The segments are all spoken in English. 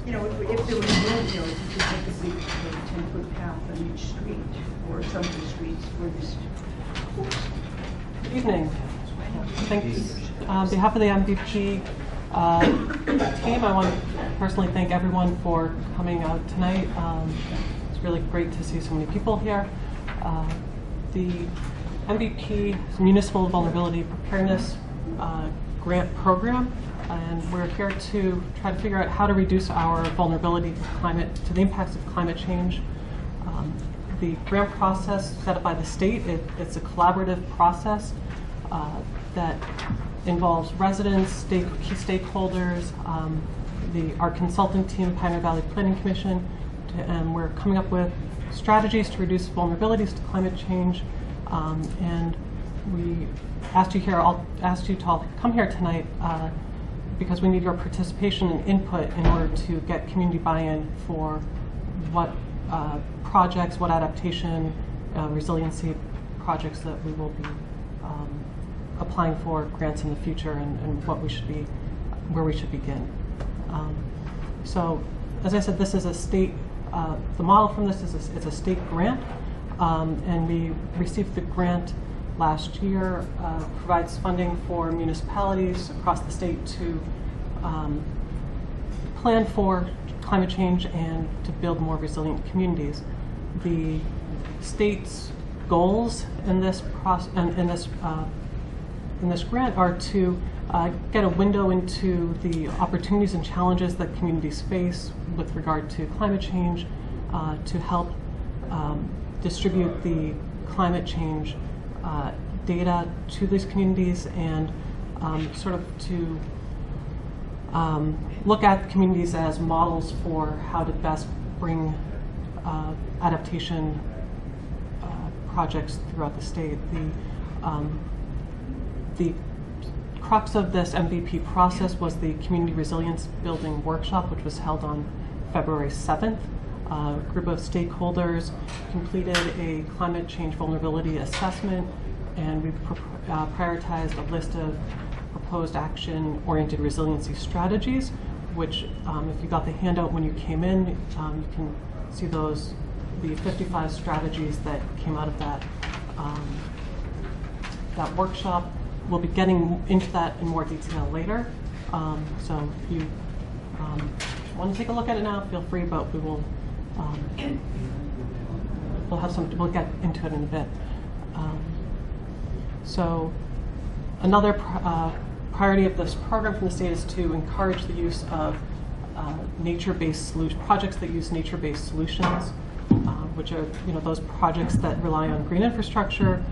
You know, if there was room, you know, if you could make a 10-foot path on each street, or some of the streets where this. Good evening. Thanks. On behalf of the MVP team, I want to personally thank everyone for coming out tonight. It's really great to see so many people here. The MVP Municipal Vulnerability Preparedness grant program, and we're here to try to figure out how to reduce our vulnerability to the impacts of climate change. The grant process set up by the state, it's a collaborative process that involves residents, key stakeholders, our consultant team, Pioneer Valley Planning Commission, and we're coming up with strategies to reduce vulnerabilities to climate change. And we asked you here, I'll ask you to all come here tonight because we need your participation and input in order to get community buy-in for what projects, what adaptation, resiliency projects that we will be applying for grants in the future, and what we should be, where we should begin. So, as I said, this is a state. The model from this is it's a state grant, and we received the grant last year. Provides funding for municipalities across the state to plan for climate change and to build more resilient communities. The state's goals in this in this grant are to get a window into the opportunities and challenges that communities face with regard to climate change, to help distribute the climate change data to these communities, and sort of to look at communities as models for how to best bring adaptation projects throughout the state. The crux of this MVP process was the Community Resilience Building Workshop, which was held on February 7th. A group of stakeholders completed a climate change vulnerability assessment, and we prioritized a list of proposed action-oriented resiliency strategies, which if you got the handout when you came in, you can see those, the 55 strategies that came out of that, that workshop. We'll be getting into that in more detail later. So if you want to take a look at it now, feel free, but we will, we'll get into it in a bit. So another priority of this program from the state is to encourage the use of nature-based projects that use nature-based solutions, which are those projects that rely on green infrastructure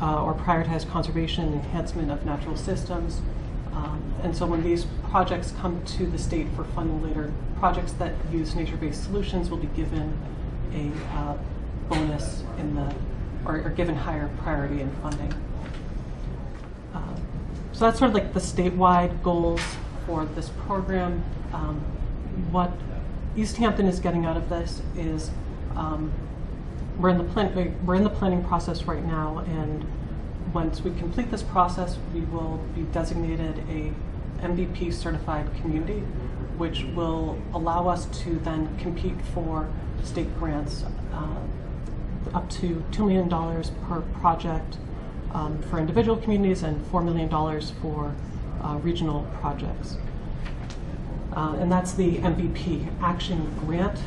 or prioritize conservation and enhancement of natural systems. And so when these projects come to the state for funding later, projects that use nature-based solutions will be given a bonus in the, or given higher priority in funding. So that's sort of like the statewide goals for this program. What Easthampton is getting out of this is we're in the planning process right now, and once we complete this process, we will be designated a MVP certified community, which will allow us to then compete for state grants up to $2 million per project for individual communities and $4 million for regional projects. And that's the MVP Action Grant.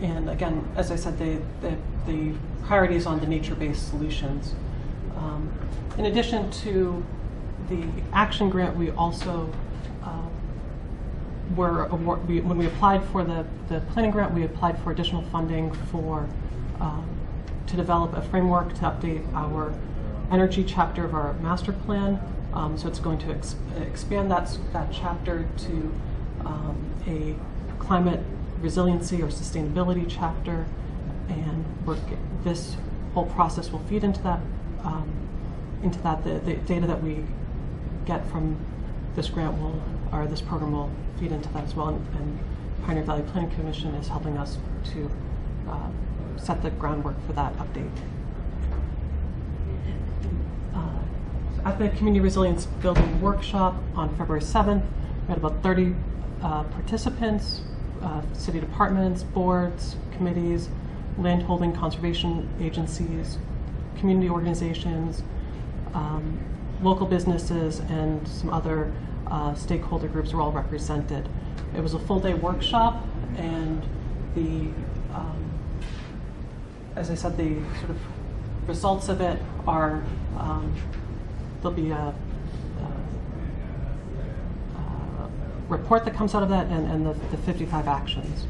And again, as I said, the priority is on the nature-based solutions. In addition to the Action Grant, we also when we applied for the planning grant, we applied for additional funding for to develop a framework to update our energy chapter of our master plan. So it's going to expand that chapter to a climate resiliency or sustainability chapter, and this whole process will feed into that. The data that we get from this grant this program will feed into that as well. And Pioneer Valley Planning Commission is helping us to set the groundwork for that update. At the Community Resilience Building Workshop on February 7th, we had about 30 participants, city departments, boards, committees, landholding conservation agencies, community organizations, local businesses, and some other stakeholder groups were all represented. It was a full-day workshop, and as I said, the sort of results of it are, there'll be a report that comes out of that, and the 55 actions.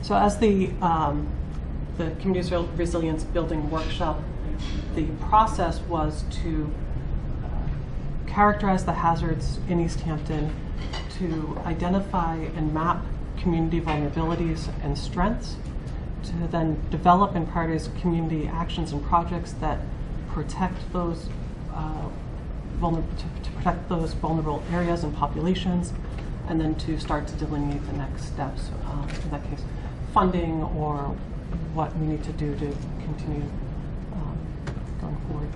So as the Community Resilience Building Workshop, the process was to characterize the hazards in Easthampton, to identify and map community vulnerabilities and strengths, to then develop and prioritize community actions and projects that protect those vulnerable areas and populations, and then to start to delineate the next steps. In that case, funding or what we need to do to continue going forward.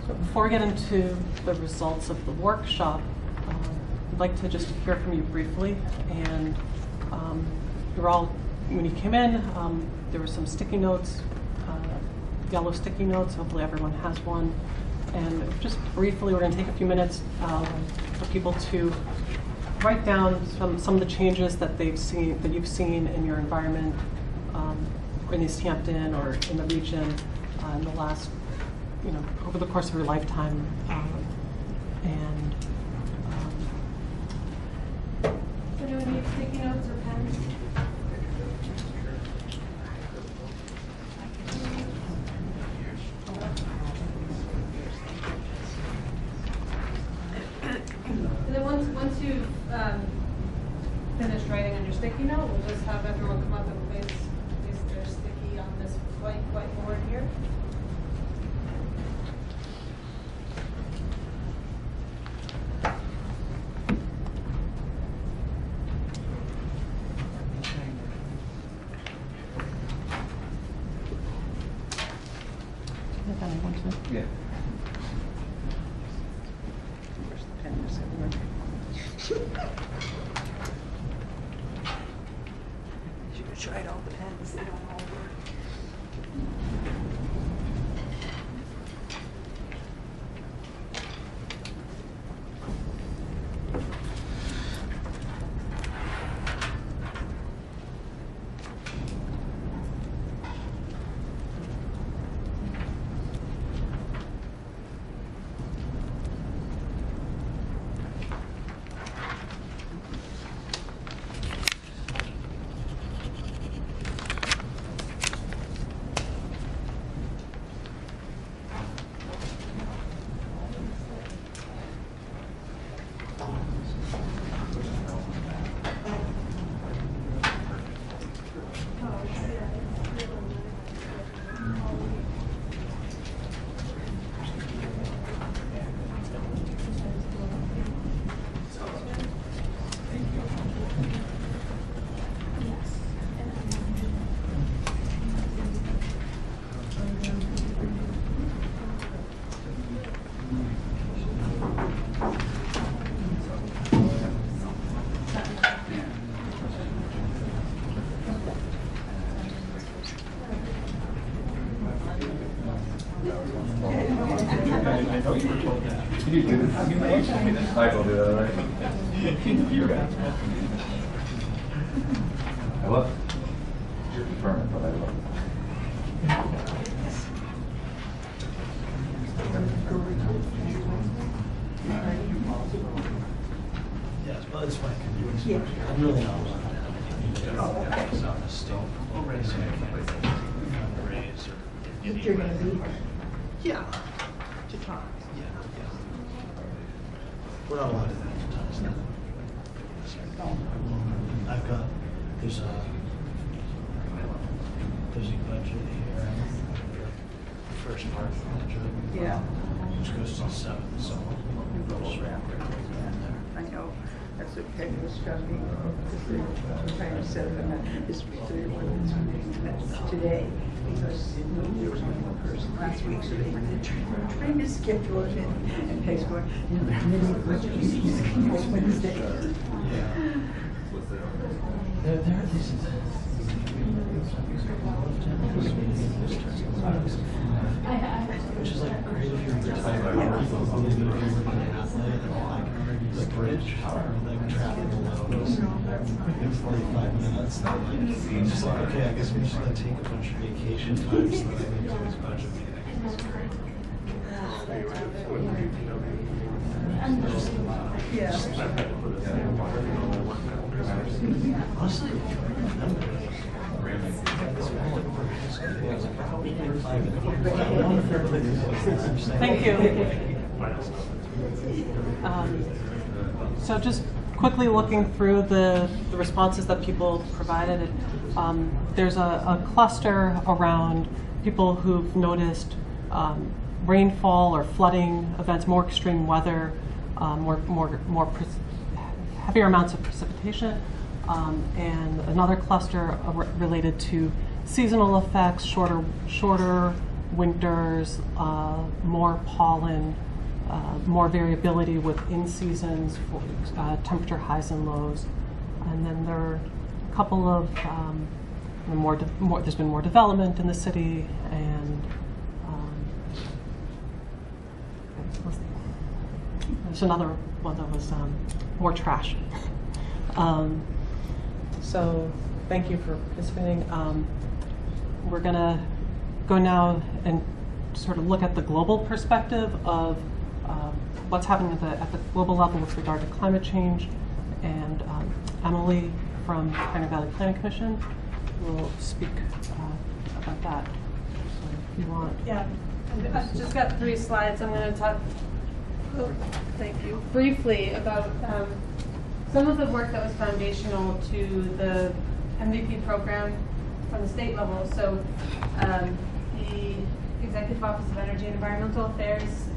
So before we get into the results of the workshop, I'd like to just hear from you briefly. And you're all, when you came in, there were some sticky notes, yellow sticky notes. Hopefully everyone has one. And just briefly, we're going to take a few minutes for people to write down some of the changes that you've seen in your environment, in Easthampton or in the region in the last, over the course of your lifetime. Does anyone need sticky notes or pens? And then once you've finished writing on your sticky note, we'll just have everyone come up and place their sticky on this whiteboard here. Yeah. You tried all the pens, they don't all work. You do this. Michael do that, right? You're right. I love it. You're confirming, but I love it. Yes, well, it's fine. Yeah. I'm really not allowed to have anything. Oh, okay. It's on the stove. So I can't raise or. You're gonna be Yeah. to talk. Yeah. We're not allowed to advertise that. I've got, there's a budget here. The first part of the budget. Yeah. Which goes till 7, so we'll just wrap it right there. I know. That's what kind of struck me, because they're trying to set up a history 31 that's today, because there was one more person last week, so they were trying to schedule it in, and Peg's going, you know, many budget meetings next Wednesday. There are these. Which is like great if you're retired. People who live in an athlete or like the bridge or like traveling alone. In 45 minutes. It's just like, okay, I guess we should like take a bunch of vacation time so that I can do this budget meeting. It's great. Honestly, Thank you. So just quickly looking through the responses that people provided, there's a cluster around people who've noticed rainfall or flooding events, more extreme weather, heavier amounts of precipitation, and another cluster related to seasonal effects, shorter winters, more pollen, more variability within seasons, for temperature highs and lows. And then there are a couple of there's been more development in the city, and there's another one that was more trash. So thank you for participating. We're going to go now and sort of look at the global perspective of what's happening at the global level with regard to climate change. And Emily from Pioneer Valley Planning Commission will speak about that. So if you want. Yeah, I've just got 3 slides. I'm going to talk, thank you, briefly about some of the work that was foundational to the MVP program from the state level. So the Executive Office of Energy and Environmental Affairs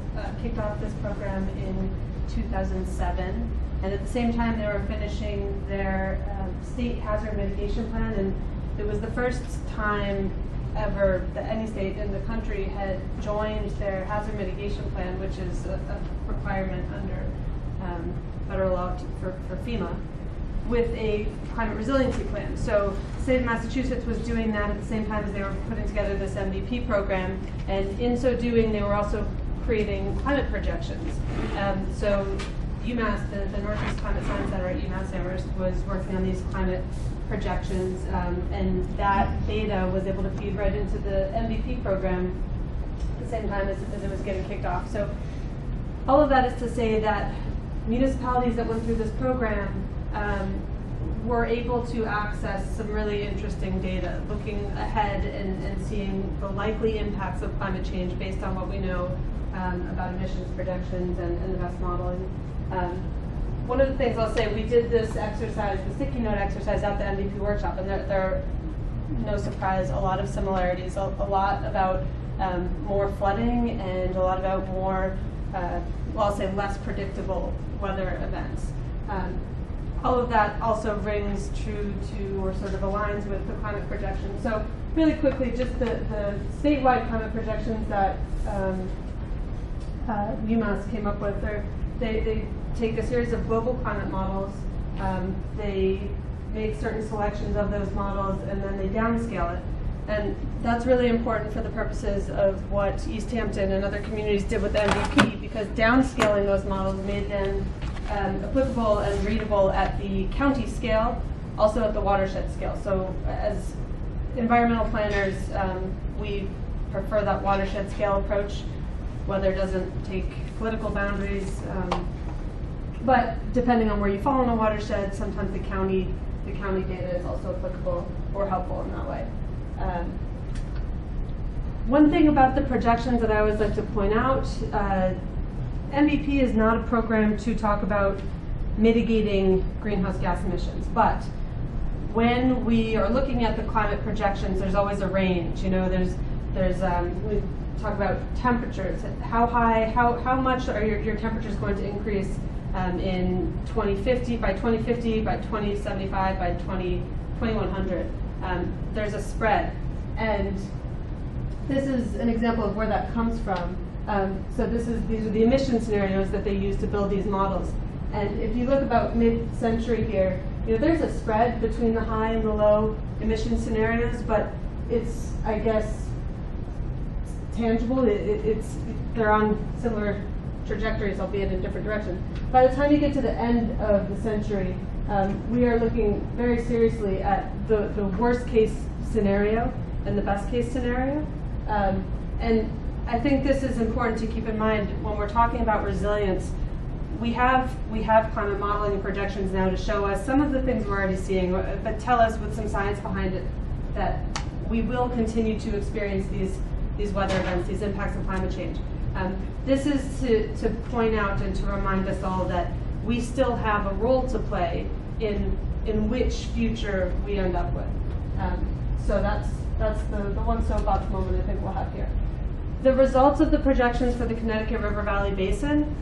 kicked off this program in 2007. And at the same time, they were finishing their state hazard mitigation plan. And it was the first time ever that any state in the country had joined their hazard mitigation plan, which is a requirement under federal law for FEMA, with a climate resiliency plan. So the state of Massachusetts was doing that at the same time as they were putting together this MVP program, and in so doing they were also creating climate projections. So UMass, the Northeast Climate Science Center at UMass Amherst, was working on these climate projections, and that data was able to feed right into the MVP program at the same time as it was getting kicked off. So all of that is to say that municipalities that went through this program were able to access some really interesting data, looking ahead and seeing the likely impacts of climate change based on what we know about emissions projections and the best modeling. One of the things I'll say, we did this exercise, the sticky note exercise at the MVP workshop, and there are, no surprise, a lot of similarities, a lot about more flooding and a lot about more, well, I'll say less predictable weather events. All of that also rings true to, or sort of aligns with, the climate projections. So really quickly, just the statewide climate projections that UMass came up with, they take a series of global climate models, they make certain selections of those models, and then they downscale it. And that's really important for the purposes of what Easthampton and other communities did with the MVP, because downscaling those models made them applicable and readable at the county scale, also at the watershed scale. So as environmental planners, we prefer that watershed scale approach. Weather doesn't take political boundaries, but depending on where you fall in a watershed, sometimes the county data is also applicable or helpful in that way. One thing about the projections that I always like to point out, MVP is not a program to talk about mitigating greenhouse gas emissions, but when we are looking at the climate projections, there's always a range. You know, there's we talk about temperatures. How high, how much are your temperatures going to increase in 2050, by 2050, by 2075, by 2100. There's a spread, and this is an example of where that comes from. So these are the emission scenarios that they use to build these models. And if you look about mid-century here, there's a spread between the high and the low emission scenarios, but it's, I guess, tangible. They're on similar trajectories, albeit in different directions. By the time you get to the end of the century, we are looking very seriously at the worst case scenario and the best case scenario. And I think this is important to keep in mind when we're talking about resilience. We have climate modeling and projections now to show us some of the things we're already seeing, but tell us with some science behind it that we will continue to experience these weather events, these impacts of climate change. This is to point out and to remind us all that we still have a role to play in which future we end up with. So that's the one soapbox moment I think we'll have here. The results of the projections for the Connecticut River Valley Basin,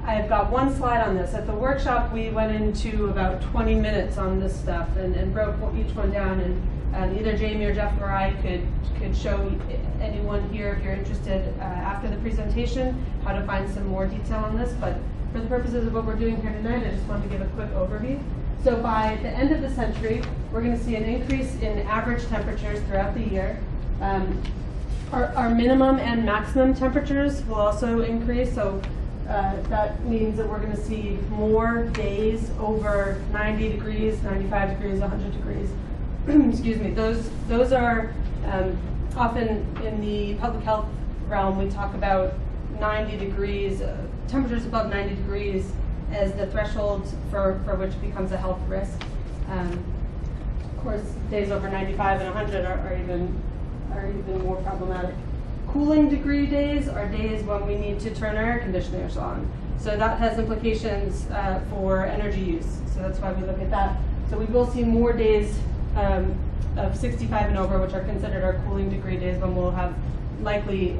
I've got one slide on this. At the workshop, we went into about 20 minutes on this stuff and broke each one down, and either Jamie or Jeff or I could show anyone here, if you're interested, after the presentation, how to find some more detail on this. But for the purposes of what we're doing here tonight, I just wanted to give a quick overview. So by the end of the century, we're going to see an increase in average temperatures throughout the year. Our minimum and maximum temperatures will also increase, so that means that we're going to see more days over 90 degrees, 95 degrees, 100 degrees. Excuse me. Those are often in the public health realm. We talk about 90 degrees, temperatures above 90 degrees as the threshold for which becomes a health risk. Of course, days over 95 and 100 are even more problematic. Cooling degree days are days when we need to turn our air conditioners on. So that has implications for energy use. So that's why we look at that. So we will see more days of 65 and over, which are considered our cooling degree days, when we'll have likely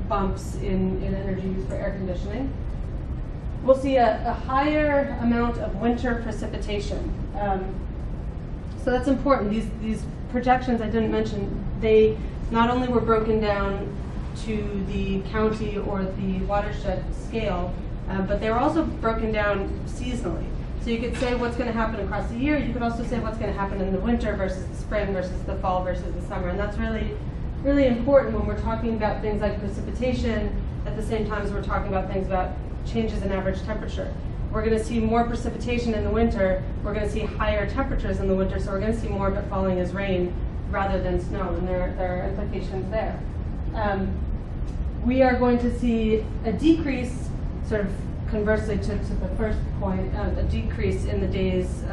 bumps in energy use for air conditioning. We'll see a higher amount of winter precipitation. So that's important. These projections I didn't mention, they not only were broken down to the county or the watershed scale, but they were also broken down seasonally. So you could say what's going to happen across the year. You could also say what's going to happen in the winter versus the spring versus the fall versus the summer. And that's really, really important when we're talking about things like precipitation at the same time as we're talking about things about changes in average temperature. We're going to see more precipitation in the winter. We're going to see higher temperatures in the winter, so we're going to see more of it falling as rain rather than snow, and there are implications there. We are going to see a decrease, sort of conversely to the first point, a decrease in the days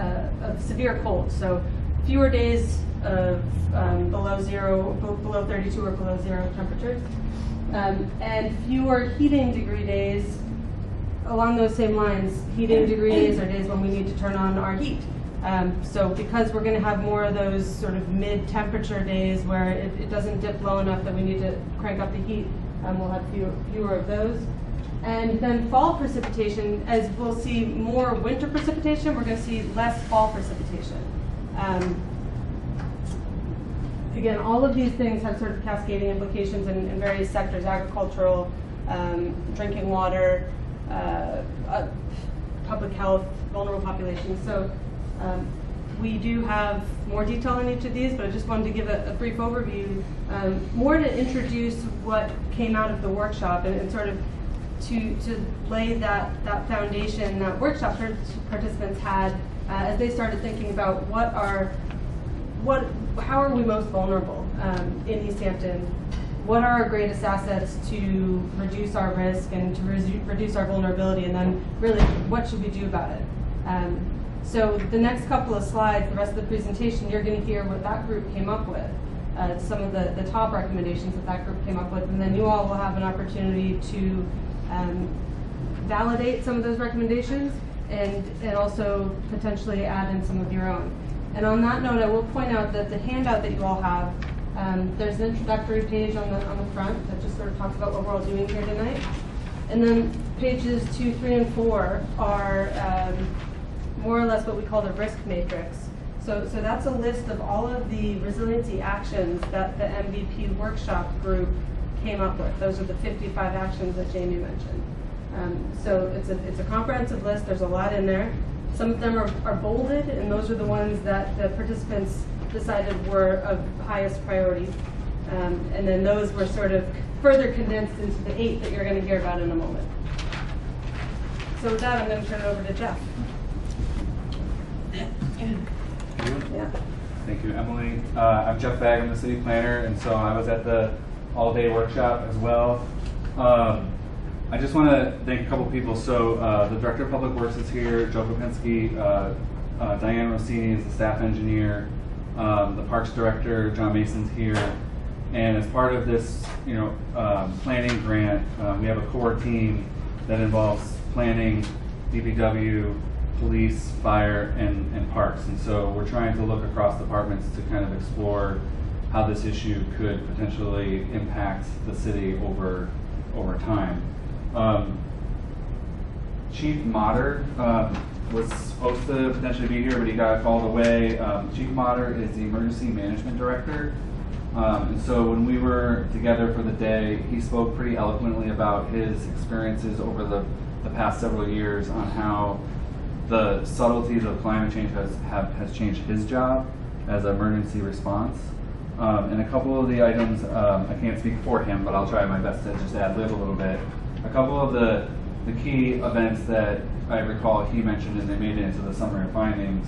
of severe cold. So fewer days of below 32 or below 0 temperatures, and fewer heating degree days. Along those same lines, heating degree days are days when we need to turn on our heat. So because we're going to have more of those sort of mid-temperature days where it doesn't dip low enough that we need to crank up the heat, we'll have fewer of those. And then fall precipitation, as we'll see more winter precipitation, we're going to see less fall precipitation. Again, all of these things have sort of cascading implications in various sectors: agricultural, drinking water, public health, vulnerable populations. So we do have more detail on each of these, but I just wanted to give a brief overview, more to introduce what came out of the workshop and sort of to lay that foundation that workshop participants had as they started thinking about how are we most vulnerable in Easthampton. What are our greatest assets to reduce our risk and to reduce our vulnerability, and then really what should we do about it? So the next couple of slides, the rest of the presentation, you're going to hear what that group came up with, some of the top recommendations that group came up with, and then you all will have an opportunity to validate some of those recommendations and also potentially add in some of your own. And on that note, I will point out that the handout that you all have, there's an introductory page on the front that just sort of talks about what we're all doing here tonight. And then pages 2, 3, and 4 are more or less what we call the risk matrix. So that's a list of all of the resiliency actions that the MVP workshop group came up with. Those are the 55 actions that Jamie mentioned. So it's a comprehensive list. There's a lot in there. Some of them are bolded, and those are the ones that the participants decided were of highest priority. And then those were sort of further condensed into the 8 that you're going to hear about in a moment. So with that, I'm going to turn it over to Jeff. Yeah. Thank you, Emily. I'm Jeff Bagg, I'm the city planner, and so I was at the all-day workshop as well. I just want to thank a couple people. So the Director of Public Works is here, Joe Kopinski, Diane Rossini is the staff engineer, the Parks Director, John Mason's here, and as part of this, planning grant, we have a core team that involves planning, DPW, police, fire, and parks. And so we're trying to look across departments to kind of explore how this issue could potentially impact the city over time. Chief Motter was supposed to potentially be here, but he got called away. Chief Motter is the Emergency Management Director. And so when we were together for the day, he spoke pretty eloquently about his experiences over the past several years on how the subtleties of climate change has changed his job as an emergency response. And a couple of the items, I can't speak for him, but I'll try my best to just ad-lib a little bit. A couple of the key events that I recall he mentioned, and they made it into the summary of findings.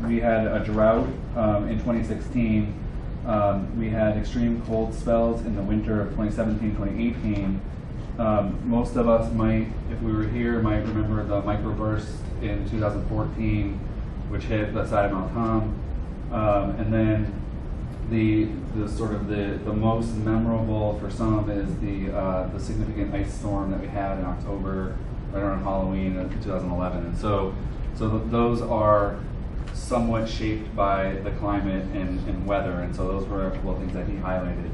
We had a drought in 2016. We had extreme cold spells in the winter of 2017-2018. Most of us might, if we were here, might remember the microburst in 2014, which hit the side of Mount Tom. And then the most memorable for some is the significant ice storm that we had in October, right around Halloween of 2011. And so those are somewhat shaped by the climate and weather, and so those were a couple of things that he highlighted.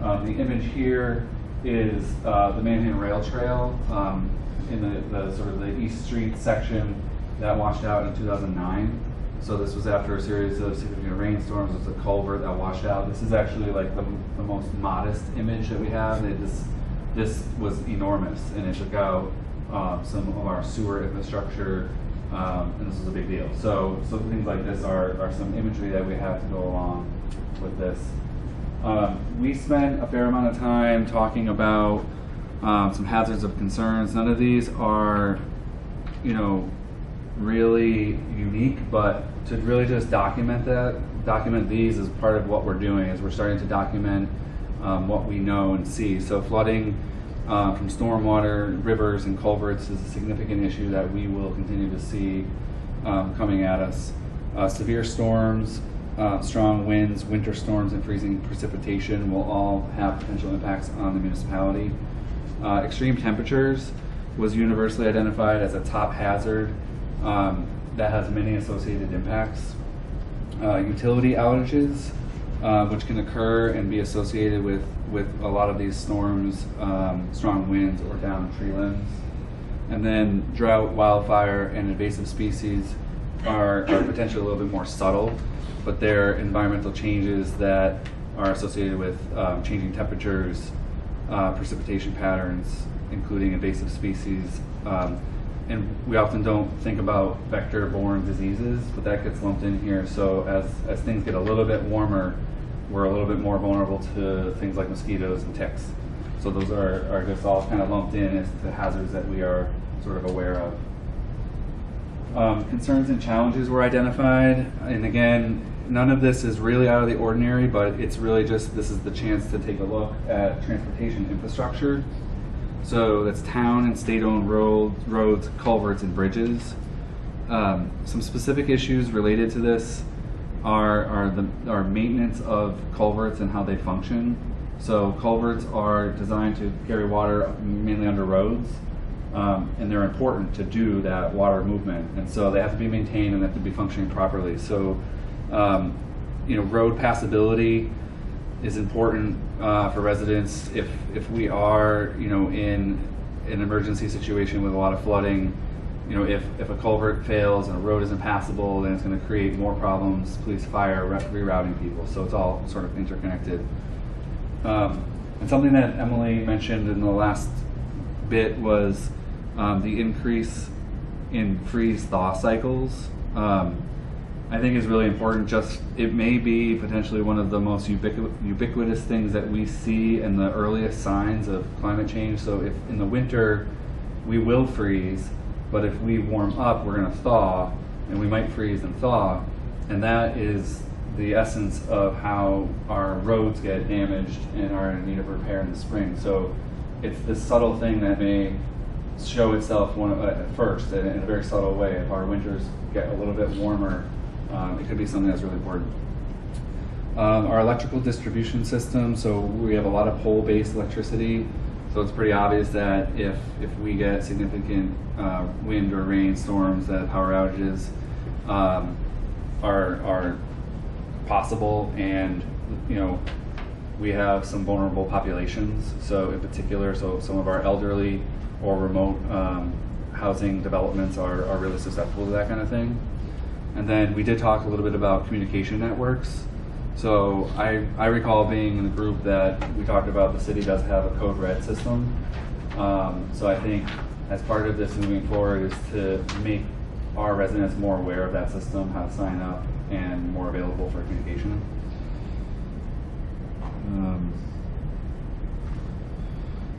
The image here is the Manhattan Rail Trail in the sort of the East Street section that washed out in 2009. So this was after a series of significant rainstorms. It was a culvert that washed out. This is actually like the most modest image that we have. This was enormous, and it took out some of our sewer infrastructure, and this was a big deal. So things like this are some imagery that we have to go along with this. We spent a fair amount of time talking about some hazards of concerns. None of these are, really unique, but to really just document these as part of what we're doing is we're starting to document what we know and see. So flooding from stormwater, rivers, and culverts is a significant issue that we will continue to see coming at us. Severe storms, strong winds, winter storms, and freezing precipitation will all have potential impacts on the municipality. Extreme temperatures was universally identified as a top hazard that has many associated impacts. Utility outages, which can occur and be associated with a lot of these storms, strong winds, or downed tree limbs. And then drought, wildfire, and invasive species are potentially a little bit more subtle, but they're environmental changes that are associated with changing temperatures, precipitation patterns, including invasive species. And we often don't think about vector-borne diseases, but that gets lumped in here. So as things get a little bit warmer, we're a little bit more vulnerable to things like mosquitoes and ticks. So those are just all kind of lumped in as the hazards that we are sort of aware of. Concerns and challenges were identified, and again, none of this is really out of the ordinary, but it's really just, this is the chance to take a look at transportation infrastructure. So that's town and state-owned roads, culverts, and bridges. Some specific issues related to this are maintenance of culverts and how they function. So culverts are designed to carry water mainly under roads, and they're important to do that water movement. And so they have to be maintained and they have to be functioning properly. So, road passability is important for residents. If we are, in an emergency situation with a lot of flooding, you know, if a culvert fails and a road is impassable, then it's going to create more problems, police, fire, rerouting people. So it's all sort of interconnected. And something that Emily mentioned in the last bit was the increase in freeze-thaw cycles. I think is really important. Just it may be potentially one of the most ubiquitous things that we see in the earliest signs of climate change. So if in the winter we will freeze, but if we warm up, we're going to thaw, and we might freeze and thaw, and that is the essence of how our roads get damaged and are in need of repair in the spring. So it's this subtle thing that may show itself at first in a very subtle way. If our winters get a little bit warmer, it could be something that's really important. Our electrical distribution system, so we have a lot of pole-based electricity, so it's pretty obvious that if we get significant wind or rain storms, that power outages are possible, and you know, we have some vulnerable populations. So in particular, so some of our elderly or remote housing developments are really susceptible to that kind of thing. And then we did talk a little bit about communication networks. So I recall being in the group that we talked about the city does have a code red system. So I think as part of this moving forward is to make our residents more aware of that system, how to sign up, and more available for communication.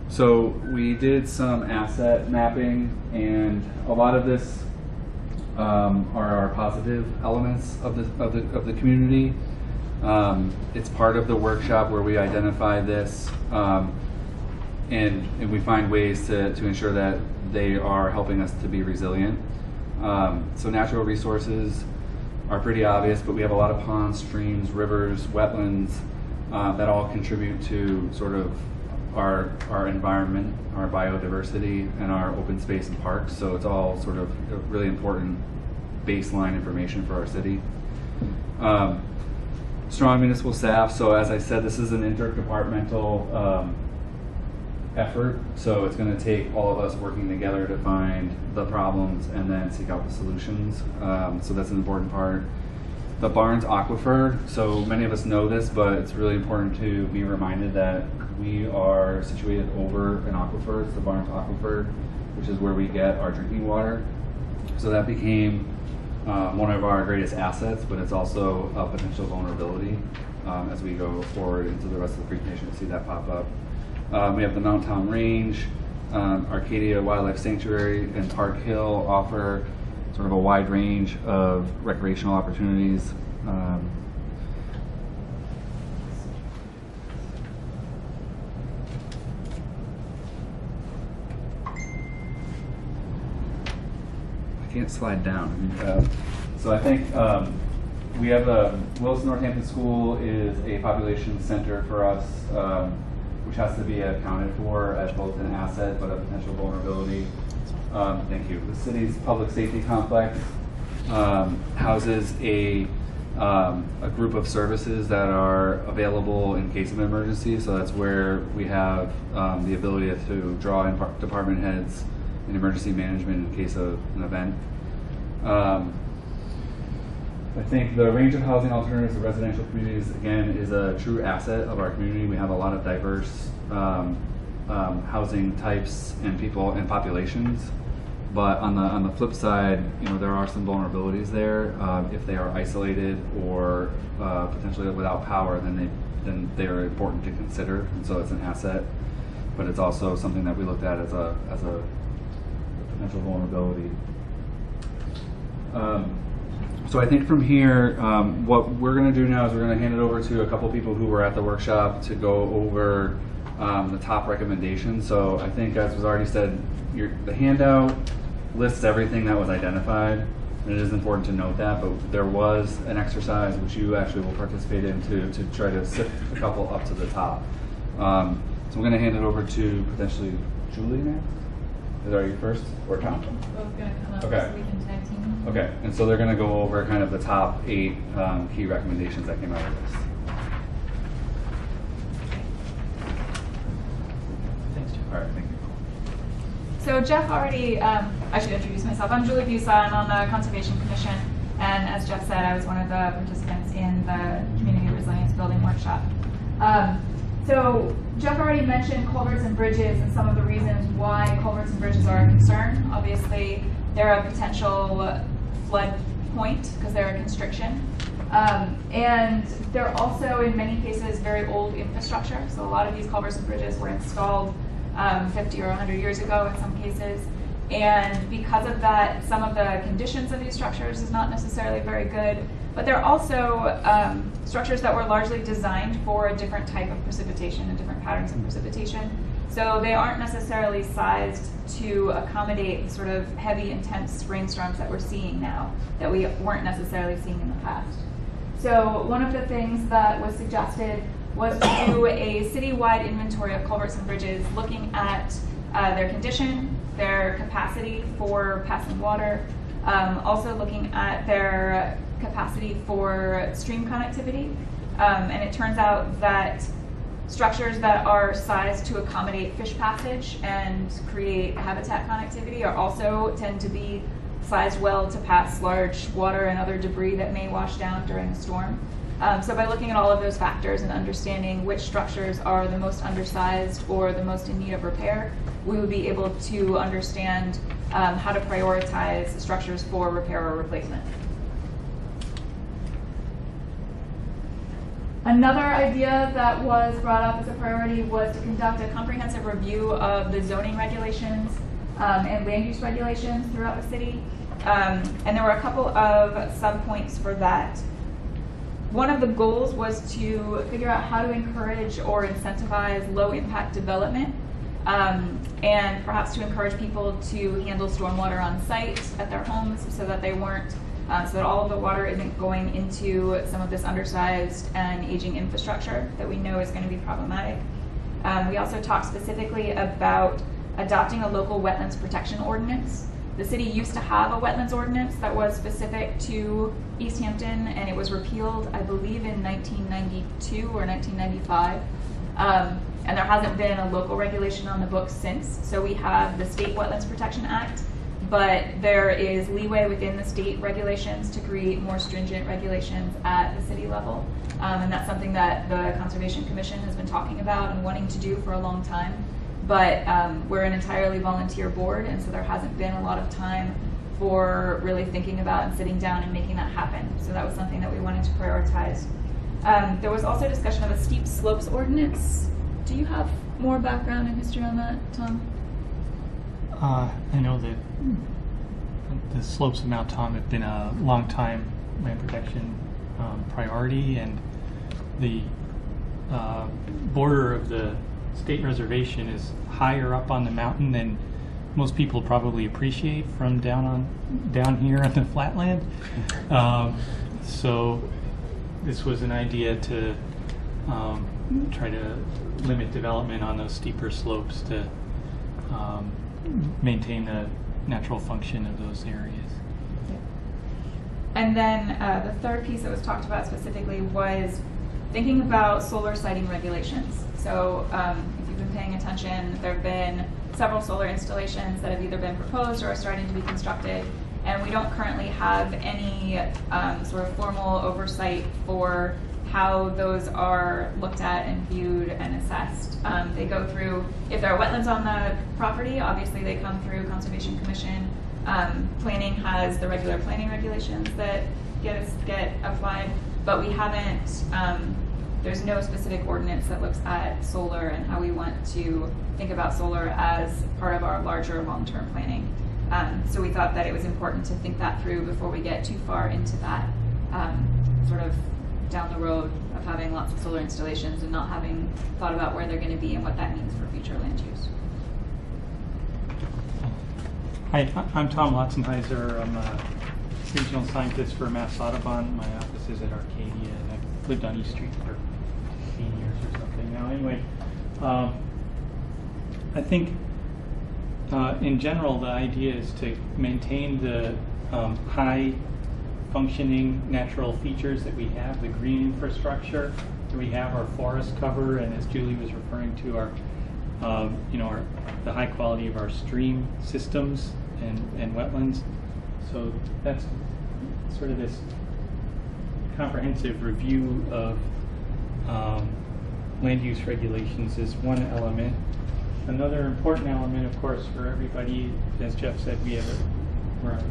So we did some asset mapping, and a lot of this are our positive elements of the community. It's part of the workshop where we identify this, and we find ways to ensure that they are helping us to be resilient. So natural resources are pretty obvious, but we have a lot of ponds, streams, rivers, wetlands that all contribute to sort of our environment, our biodiversity, and our open space and parks. So it's all sort of really important baseline information for our city. Strong municipal staff. So as I said, this is an interdepartmental effort. So it's going to take all of us working together to find the problems and then seek out the solutions. So that's an important part. The Barnes Aquifer. So many of us know this, but it's really important to be reminded that we are situated over an aquifer. It's the Barnes Aquifer, which is where we get our drinking water. So that became one of our greatest assets, but it's also a potential vulnerability as we go forward into the rest of the Creek Nation to see that pop up. We have the Mount Town Range, Arcadia Wildlife Sanctuary, and Park Hill offer sort of a wide range of recreational opportunities. I can't slide down. So I think we have Willis Northampton School is a population center for us, which has to be accounted for as both an asset but a potential vulnerability. Thank you. The city's public safety complex houses a group of services that are available in case of an emergency. So that's where we have the ability to draw in department heads in emergency management in case of an event. I think the range of housing alternatives to residential communities, again, is a true asset of our community. We have a lot of diverse housing types and people and populations. But on the flip side, you know, there are some vulnerabilities there. If they are isolated or potentially without power, then they are important to consider, and so it's an asset. But it's also something that we looked at as a potential vulnerability. So I think from here, what we're going to do now is we're going to hand it over to a couple people who were at the workshop to go over the top recommendations. So I think, as was already said, the handout lists everything that was identified, and it is important to note that, but there was an exercise which you actually will participate in to try to sift a couple up to the top. So I'm going to hand it over to potentially Julie next. Are you first, or Tom? Both going to come up Okay. so we can tag team. Okay, and so they're going to go over kind of the top 8 key recommendations that came out of this. Thanks, Jim. All right, thank you. So Jeff already, I should introduce myself. I'm Julie Busa. I'm on the Conservation Commission. And as Jeff said, I was one of the participants in the Community Resilience Building Workshop. So Jeff already mentioned culverts and bridges and some of the reasons why culverts and bridges are a concern. Obviously, they're a potential flood point because they're a constriction. And they're also, in many cases, very old infrastructure. So a lot of these culverts and bridges were installed 50 or 100 years ago in some cases. And because of that, some of the conditions of these structures is not necessarily very good. But they're also structures that were largely designed for a different type of precipitation and different patterns of precipitation. So they aren't necessarily sized to accommodate the sort of heavy, intense rainstorms that we're seeing now, that we weren't necessarily seeing in the past. So one of the things that was suggested was to do a citywide inventory of culverts and bridges, looking at their condition, their capacity for passing water, also looking at their capacity for stream connectivity. And it turns out that structures that are sized to accommodate fish passage and create habitat connectivity are also tend to be sized well to pass large water and other debris that may wash down during a storm. So by looking at all of those factors and understanding which structures are the most undersized or the most in need of repair, we would be able to understand how to prioritize structures for repair or replacement. Another idea that was brought up as a priority was to conduct a comprehensive review of the zoning regulations and land use regulations throughout the city. And there were a couple of sub-points for that. One of the goals was to figure out how to encourage or incentivize low-impact development, and perhaps to encourage people to handle stormwater on site at their homes so that they weren't, so that all of the water isn't going into some of this undersized and aging infrastructure that we know is going to be problematic. We also talked specifically about adopting a local wetlands protection ordinance. The city used to have a wetlands ordinance that was specific to Easthampton, and it was repealed, I believe, in 1992 or 1995. And there hasn't been a local regulation on the books since. So we have the State Wetlands Protection Act, but there is leeway within the state regulations to create more stringent regulations at the city level. And that's something that the Conservation Commission has been talking about and wanting to do for a long time. But we're an entirely volunteer board, and so there hasn't been a lot of time for really thinking about and sitting down and making that happen. So that was something that we wanted to prioritize. There was also discussion of a steep slopes ordinance. Do you have more background and history on that, Tom? I know that the slopes of Mount Tom have been a long time land protection priority, and the border of the state reservation is higher up on the mountain than most people probably appreciate from down here on the flatland. So this was an idea to try to limit development on those steeper slopes to maintain the natural function of those areas. And then the third piece that was talked about specifically was thinking about solar siting regulations. So if you've been paying attention, there have been several solar installations that have either been proposed or are starting to be constructed, and we don't currently have any sort of formal oversight for how those are looked at and viewed and assessed. They go through, if there are wetlands on the property, obviously they come through Conservation Commission. Planning has the regular planning regulations that get applied, but we haven't, there's no specific ordinance that looks at solar and how we want to think about solar as part of our larger long-term planning. So we thought that it was important to think that through before we get too far into that sort of down the road of having lots of solar installations and not having thought about where they're going to be and what that means for future land use. Hi, I'm Tom Lotzenheiser. I'm a regional scientist for Mass Audubon. My office is at Arcadia, and I've lived on East Street for 15 years or something now. Anyway, I think in general the idea is to maintain the high functioning natural features that we have, the green infrastructure that we have, our forest cover, and as Julie was referring to, our the high quality of our stream systems and wetlands. So that's sort of this comprehensive review of land use regulations is one element. Another important element, of course, for everybody, as Jeff said, we're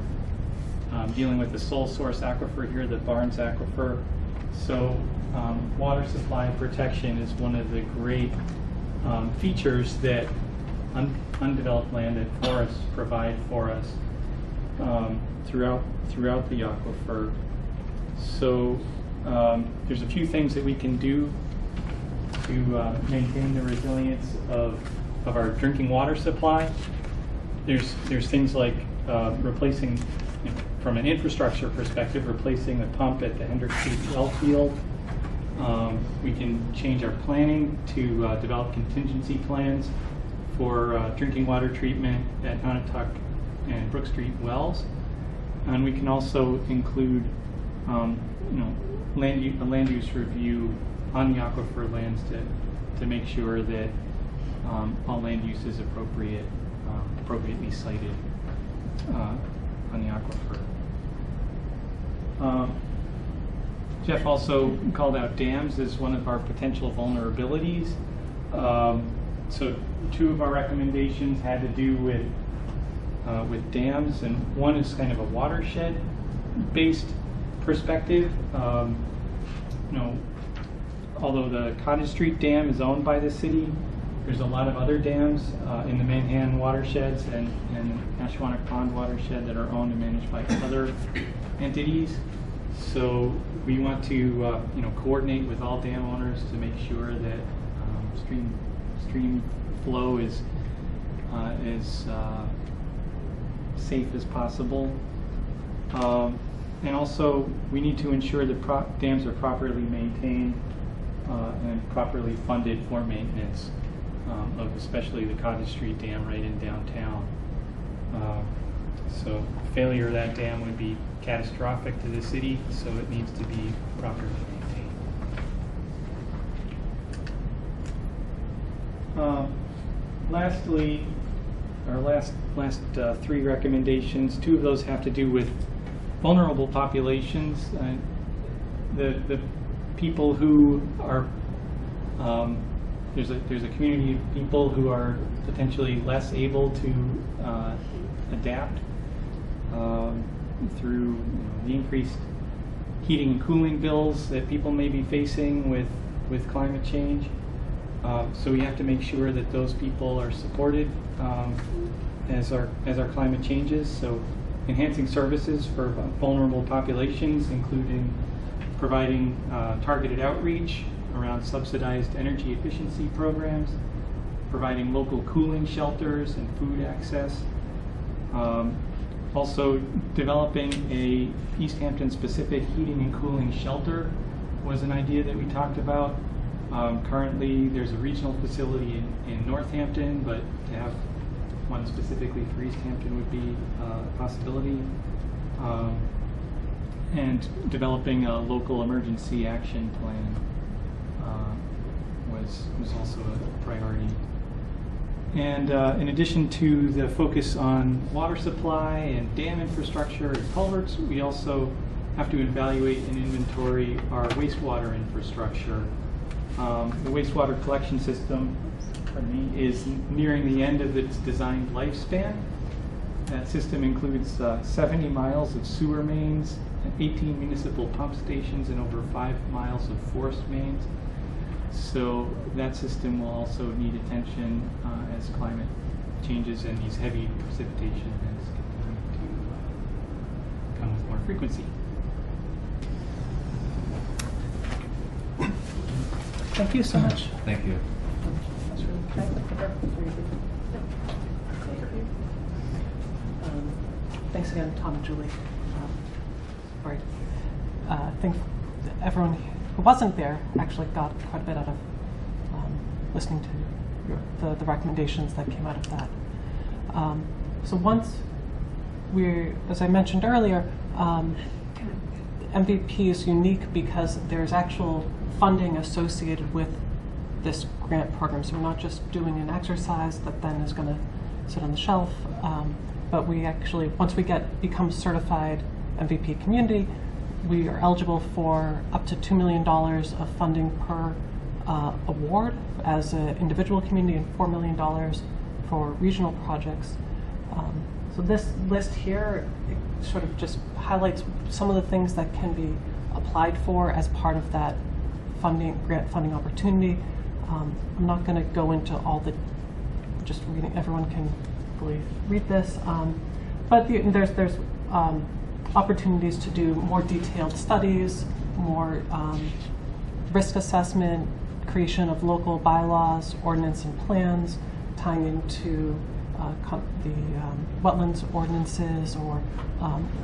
dealing with the sole source aquifer here, the Barnes Aquifer. So water supply protection is one of the great features that undeveloped land and forests provide for us throughout the aquifer. So there's a few things that we can do to maintain the resilience of our drinking water supply. There's things like replacing, from an infrastructure perspective, replacing the pump at the Hendrick Street well field. We can change our planning to develop contingency plans for drinking water treatment at Nonotuck and Brook Street wells. And we can also include a land use review on the aquifer lands to make sure that all land use is appropriately sited on the aquifer. Jeff also called out dams as one of our potential vulnerabilities. So two of our recommendations had to do with dams, and one is kind of a watershed-based perspective. Although the Cottage Street Dam is owned by the city, there's a lot of other dams in the Manhattan watersheds and Ashwaubenon Pond watershed that are owned and managed by other entities. So we want to coordinate with all dam owners to make sure that stream flow is safe as possible. And also we need to ensure that dams are properly maintained and properly funded for maintenance of especially the Cottage Street Dam right in downtown. So failure of that dam would be catastrophic to the city, so it needs to be properly maintained. Lastly, our last three recommendations, two of those have to do with vulnerable populations. The people who are there's a community of people who are potentially less able to adapt through the increased heating and cooling bills that people may be facing with climate change. So we have to make sure that those people are supported as our climate changes. So enhancing services for vulnerable populations, including providing targeted outreach around subsidized energy efficiency programs, providing local cooling shelters and food access. Also developing a Easthampton specific heating and cooling shelter was an idea that we talked about. Currently there's a regional facility in Northampton, but to have one specifically for Easthampton would be a possibility. And developing a local emergency action plan was also a priority. And in addition to the focus on water supply and dam infrastructure and culverts, we also have to evaluate and inventory our wastewater infrastructure. The wastewater collection system, is nearing the end of its designed lifespan. That system includes 70 miles of sewer mains, 18 municipal pump stations, and over 5 miles of forced mains. So that system will also need attention as climate changes and these heavy precipitation events continue to come with more frequency. Thank you so much. Thank you. Thanks again, Tom and Julie. I think everyone who wasn't there actually got quite a bit out of listening to the recommendations that came out of that. So once as I mentioned earlier, MVP is unique because there's actual funding associated with this grant program. So we're not just doing an exercise that then is going to sit on the shelf, but we actually, once we become certified MVP community, we are eligible for up to $2 million of funding per award as an individual community and $4 million for regional projects. So this list here, it sort of just highlights some of the things that can be applied for as part of that grant funding opportunity. I'm not going to go into all the just reading. Everyone can really read this, but there's opportunities to do more detailed studies, more risk assessment, creation of local bylaws, ordinance and plans, tying into the wetlands ordinances or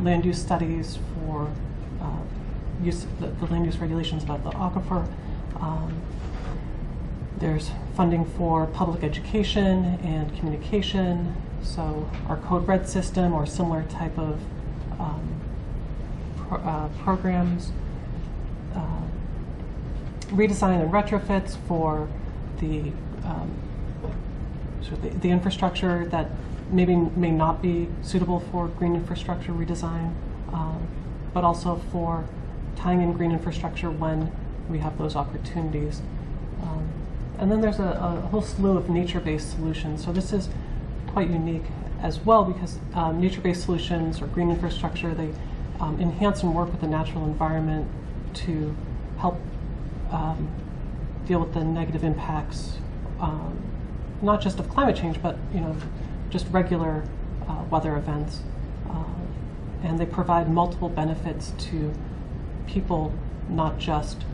land use studies for the land use regulations about the aquifer. There's funding for public education and communication, so our Code Red system or similar type of programs. Redesign and retrofits for the the infrastructure that may not be suitable for green infrastructure redesign, but also for tying in green infrastructure when we have those opportunities. And then there's a whole slew of nature-based solutions. So this is quite unique as well because nature-based solutions or green infrastructure, they enhance and work with the natural environment to help deal with the negative impacts, not just of climate change, but just regular weather events. And they provide multiple benefits to people, not just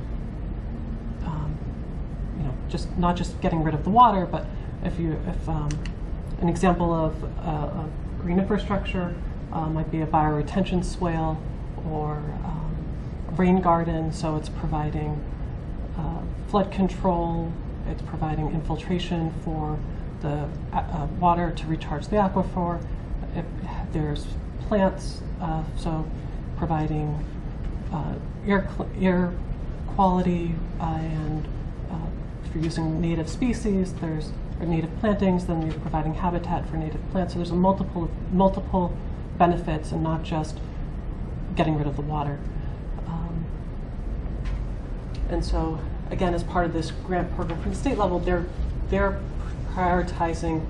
not just getting rid of the water, but if an example of green infrastructure might be a bioretention swale or a rain garden, so it's providing flood control, it's providing infiltration for the water to recharge the aquifer. If there's plants, so providing air quality and if you're using native species, or native plantings, then you're providing habitat for native plants. So there's multiple benefits and not just getting rid of the water. And so, again, as part of this grant program from the state level, they're prioritizing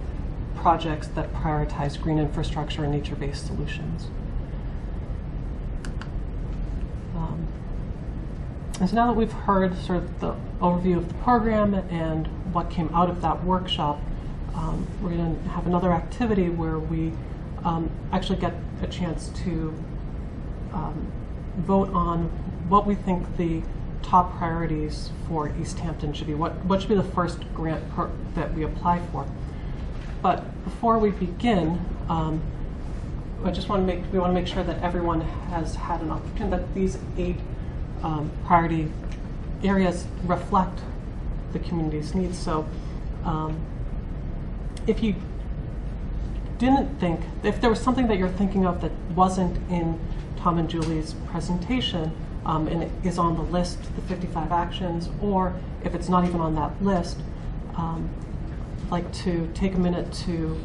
projects that prioritize green infrastructure and nature-based solutions. And so now that we've heard sort of the overview of the program and what came out of that workshop, we're going to have another activity where we actually get a chance to vote on what we think the top priorities for Easthampton should be. What should be the first grant that we apply for? But before we begin, we want to make sure that everyone has had an opportunity, that these 8 priority areas reflect the community's needs. So if you didn't think, if there was something that you're thinking of that wasn't in Tom and Julie's presentation, and it is on the list, the 55 actions, or if it's not even on that list, I'd like to take a minute to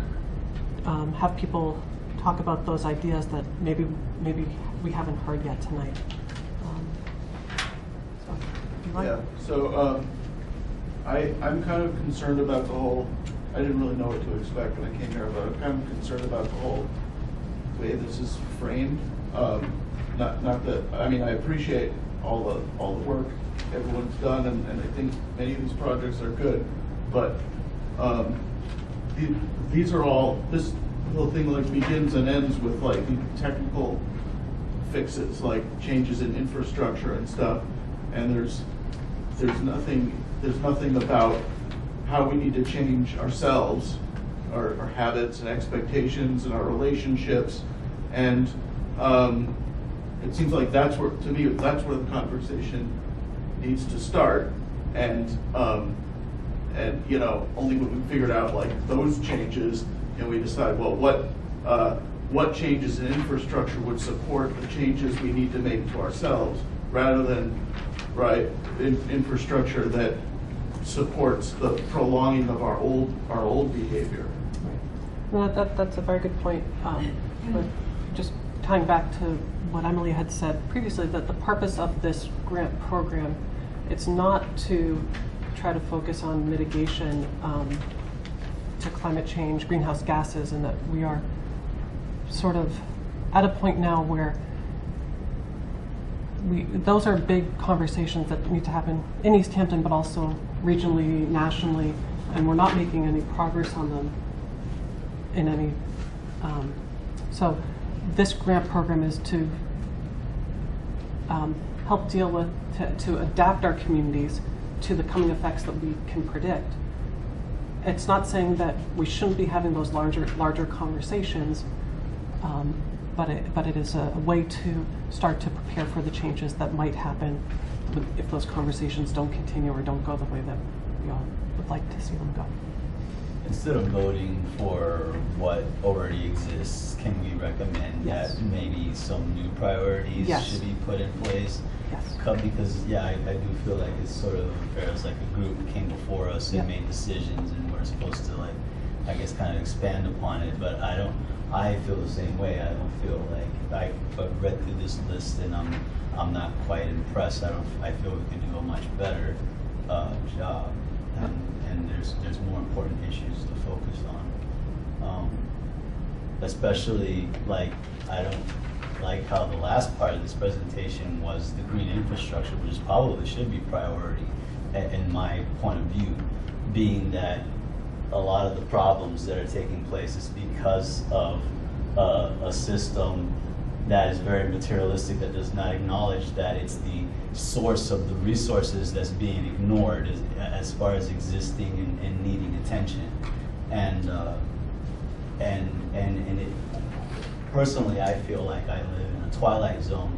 have people talk about those ideas that maybe we haven't heard yet tonight. I'm kind of concerned about the whole, I didn't really know what to expect when I came here, but I'm kind of concerned about the whole way this is framed. Not that, I mean, I appreciate all the work everyone's done, and I think many of these projects are good, but these are all, this whole thing like begins and ends with like the technical fixes, like changes in infrastructure and stuff, and there's nothing about how we need to change ourselves, our habits and expectations and our relationships, and it seems like that's where the conversation needs to start, and only when we figured out like those changes, and we decide, well, what changes in infrastructure would support the changes we need to make to ourselves, rather than infrastructure that supports the prolonging of our old behavior. No, that's a very good point. But just tying back to what Emily had said previously, that the purpose of this grant program, it's not to try to focus on mitigation to climate change, greenhouse gases, and that we are sort of at a point now where those are big conversations that need to happen in Easthampton, but also regionally, nationally, and we're not making any progress on them in any. So this grant program is to help deal with, to adapt our communities to the coming effects that we can predict. It's not saying that we shouldn't be having those larger conversations, but it is a way to start to prepare for the changes that might happen if those conversations don't continue or don't go the way that we all would like to see them go. Instead of voting for what already exists, can we recommend Yes. that maybe some new priorities Yes. should be put in place? Yes. Because I do feel like it's sort of unfair. It's like a group came before us and Yep. made decisions, and we're supposed to, like, I guess, kind of expand upon it. But I feel the same way. I don't feel like I've read through this list and I'm not quite impressed. I feel we can do a much better job, and there's more important issues to focus on. Especially, like, I don't like how the last part of this presentation was the green infrastructure, which probably should be priority in my point of view, being that a lot of the problems that are taking place is because of a system that is very materialistic, that does not acknowledge that it's the source of the resources that's being ignored as far as existing and needing attention. And it, personally, I feel like I live in a twilight zone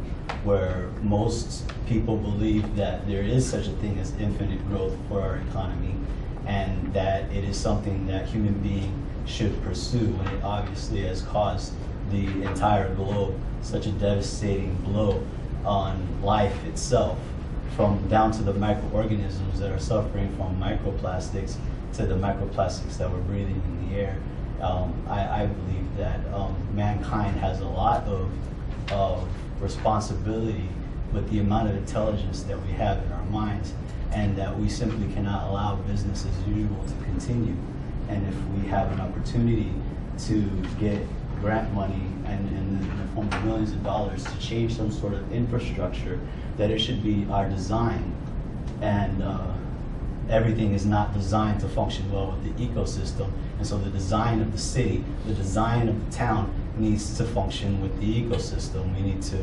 where most people believe that there is such a thing as infinite growth for our economy, and that it is something that human beings should pursue, and it obviously has caused the entire globe such a devastating blow on life itself, from down to the microorganisms that are suffering from microplastics to the microplastics that we're breathing in the air. I believe that mankind has a lot of responsibility with the amount of intelligence that we have in our minds, and that we simply cannot allow business as usual to continue. And if we have an opportunity to get grant money and in the form of millions of dollars to change some sort of infrastructure, that it should be our design. And everything is not designed to function well with the ecosystem. And so the design of the city, the design of the town needs to function with the ecosystem. We need to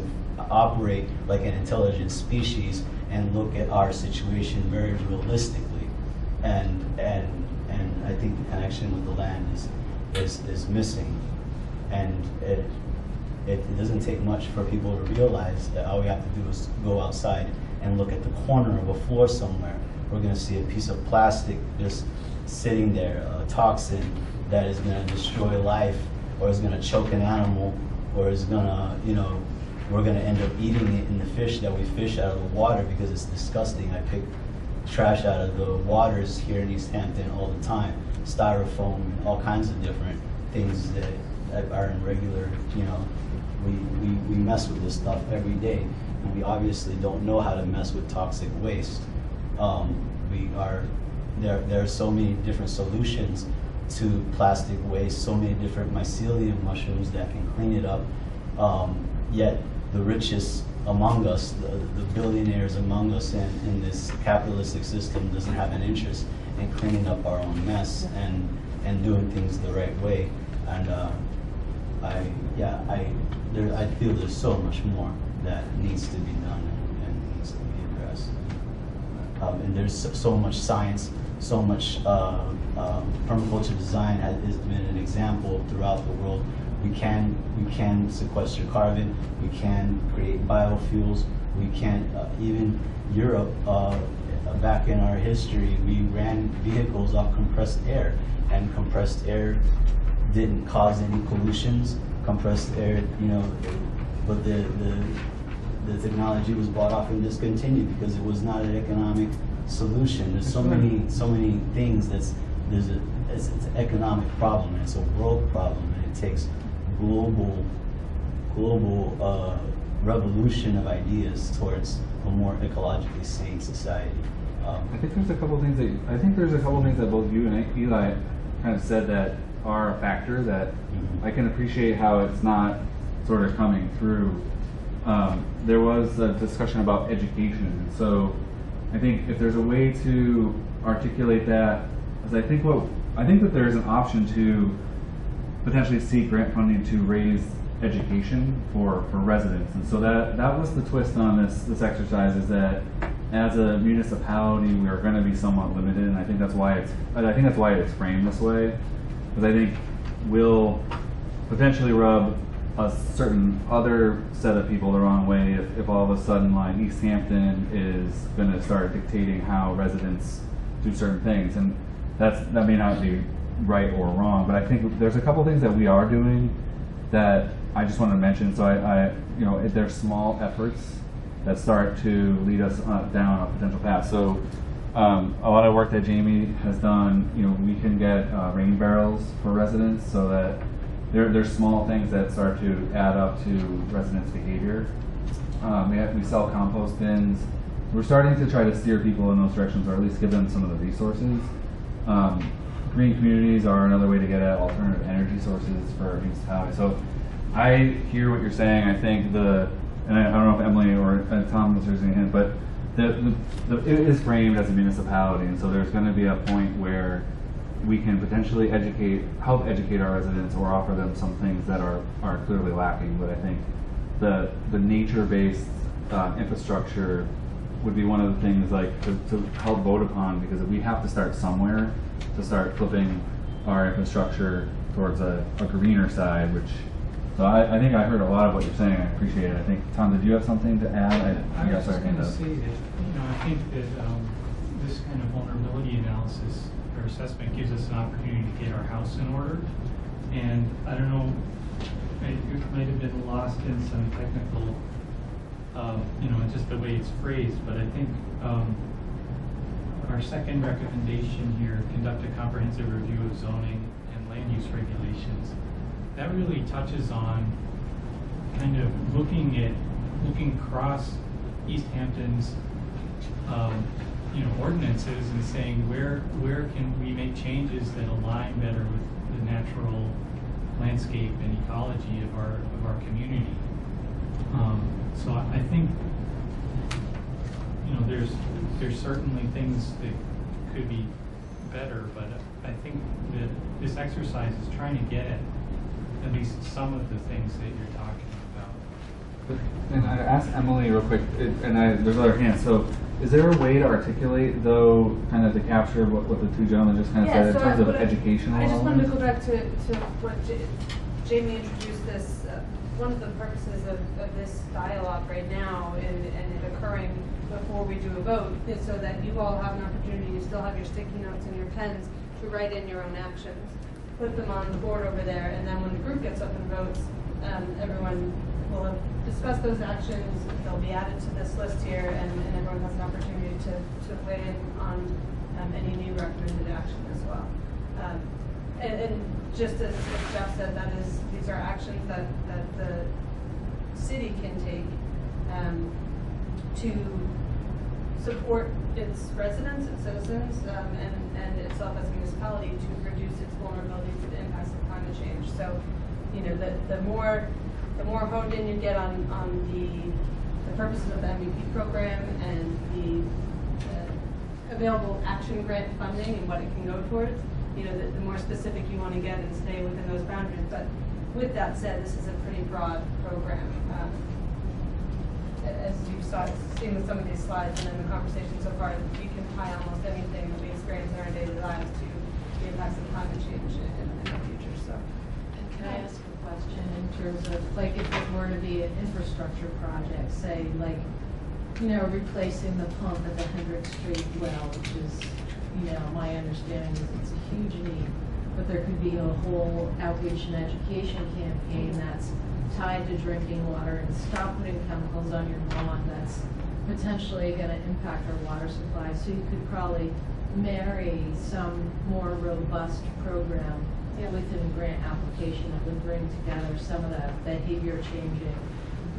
operate like an intelligent species and look at our situation very realistically. And I think the connection with the land is missing. And it doesn't take much for people to realize that all we have to do is go outside and look at the corner of a floor somewhere. We're going to see a piece of plastic just sitting there, a toxin that is going to destroy life, or is going to choke an animal, or is going to, we're going to end up eating it in the fish that we fish out of the water because it's disgusting. I pick trash out of the waters here in Easthampton all the time, styrofoam and all kinds of different things that are in regular, we mess with this stuff every day, and we obviously don't know how to mess with toxic waste. There are so many different solutions to plastic waste, so many different mycelium mushrooms that can clean it up, yet the richest among us, the billionaires among us in this capitalistic system doesn't have an interest in cleaning up our own mess and doing things the right way. And I feel there's so much more that needs to be done and needs to be addressed. And there's so much science, so much permaculture design has been an example throughout the world. We can sequester carbon. We can create biofuels. We can even Europe. Back in our history, we ran vehicles off compressed air, and compressed air didn't cause any pollutions. Compressed air, but the technology was bought off and discontinued because it was not an economic solution. There's so many things it's an economic problem, and it's a world problem, and it takes global revolution of ideas towards a more ecologically sane society. I think there's a couple things that both you and Eli kind of said that are a factor that I can appreciate how it's not sort of coming through. There was a discussion about education, so I think if there's a way to articulate that, because I think that there is an option to potentially seek grant funding to raise education for residents, and so that was the twist on this exercise, is that as a municipality we are going to be somewhat limited, and I think that's why it's framed this way, because I think we'll potentially rub a certain other set of people the wrong way if all of a sudden like Easthampton is going to start dictating how residents do certain things, and that may not be right or wrong, but I think there's a couple things that we are doing that I just wanted to mention. So there's small efforts that start to lead us down a potential path. So a lot of work that Jamie has done, we can get rain barrels for residents, so that there's small things that start to add up to residents' behavior. We sell compost bins. We're starting to try to steer people in those directions, or at least give them some of the resources. Green communities are another way to get at alternative energy sources for municipalities. So I hear what you're saying. I think and I don't know if Emily or Tom was raising a hand, but it is framed as a municipality, and so there's going to be a point where we can potentially help educate our residents, or offer them some things that are clearly lacking. But I think the nature-based infrastructure would be one of the things to help vote upon, because we have to start somewhere to start flipping our infrastructure towards a greener side, so I think I heard a lot of what you're saying. I appreciate it. I think, Tom, did you have something to add? I was just going to say that, I think that this kind of vulnerability analysis or assessment gives us an opportunity to get our house in order. And I don't know, it might have been lost in some technical, just the way it's phrased, but I think our second recommendation here, conduct a comprehensive review of zoning and land use regulations, that really touches on kind of looking across Easthampton's ordinances and saying where can we make changes that align better with the natural landscape and ecology of our community. So I think there's certainly things that could be better, but I think that this exercise is trying to get at least some of the things that you're talking about. And I asked Emily real quick, and there's other hands. So, is there a way to articulate, though, kind of to capture what the two gentlemen just kind of said in terms of educational? I just wanted to go back to what Jamie introduced this. One of the purposes of this dialogue right now and it occurring before we do a vote is so that you all have an opportunity. You still have your sticky notes and your pens to write in your own actions. Put them on the board over there, and then when the group gets up and votes, everyone will have discussed those actions. They'll be added to this list here, and everyone has an opportunity to weigh in on any new recommended action as well. And just as Jeff said, these are actions that the city can take to support its residents, its citizens, and itself as a municipality to reduce its vulnerability to the impacts of climate change. So, the more honed in you get on the purposes of the MVP program and the available action grant funding and what it can go towards, the more specific you want to get and stay within those boundaries. But with that said, this is a pretty broad program. As you've seen with some of these slides and in the conversation so far, you can tie almost anything that we experience in our daily lives to the impacts of climate change in the future. So, can I ask a question in terms of, if it were to be an infrastructure project, say, replacing the pump at the Hendrick Street well, which is, my understanding is it's a huge need, but there could be a whole outreach and education campaign that's tied to drinking water and stop putting chemicals on your lawn. That's potentially gonna impact our water supply. So you could probably marry some more robust program within a grant application that would bring together some of that behavior changing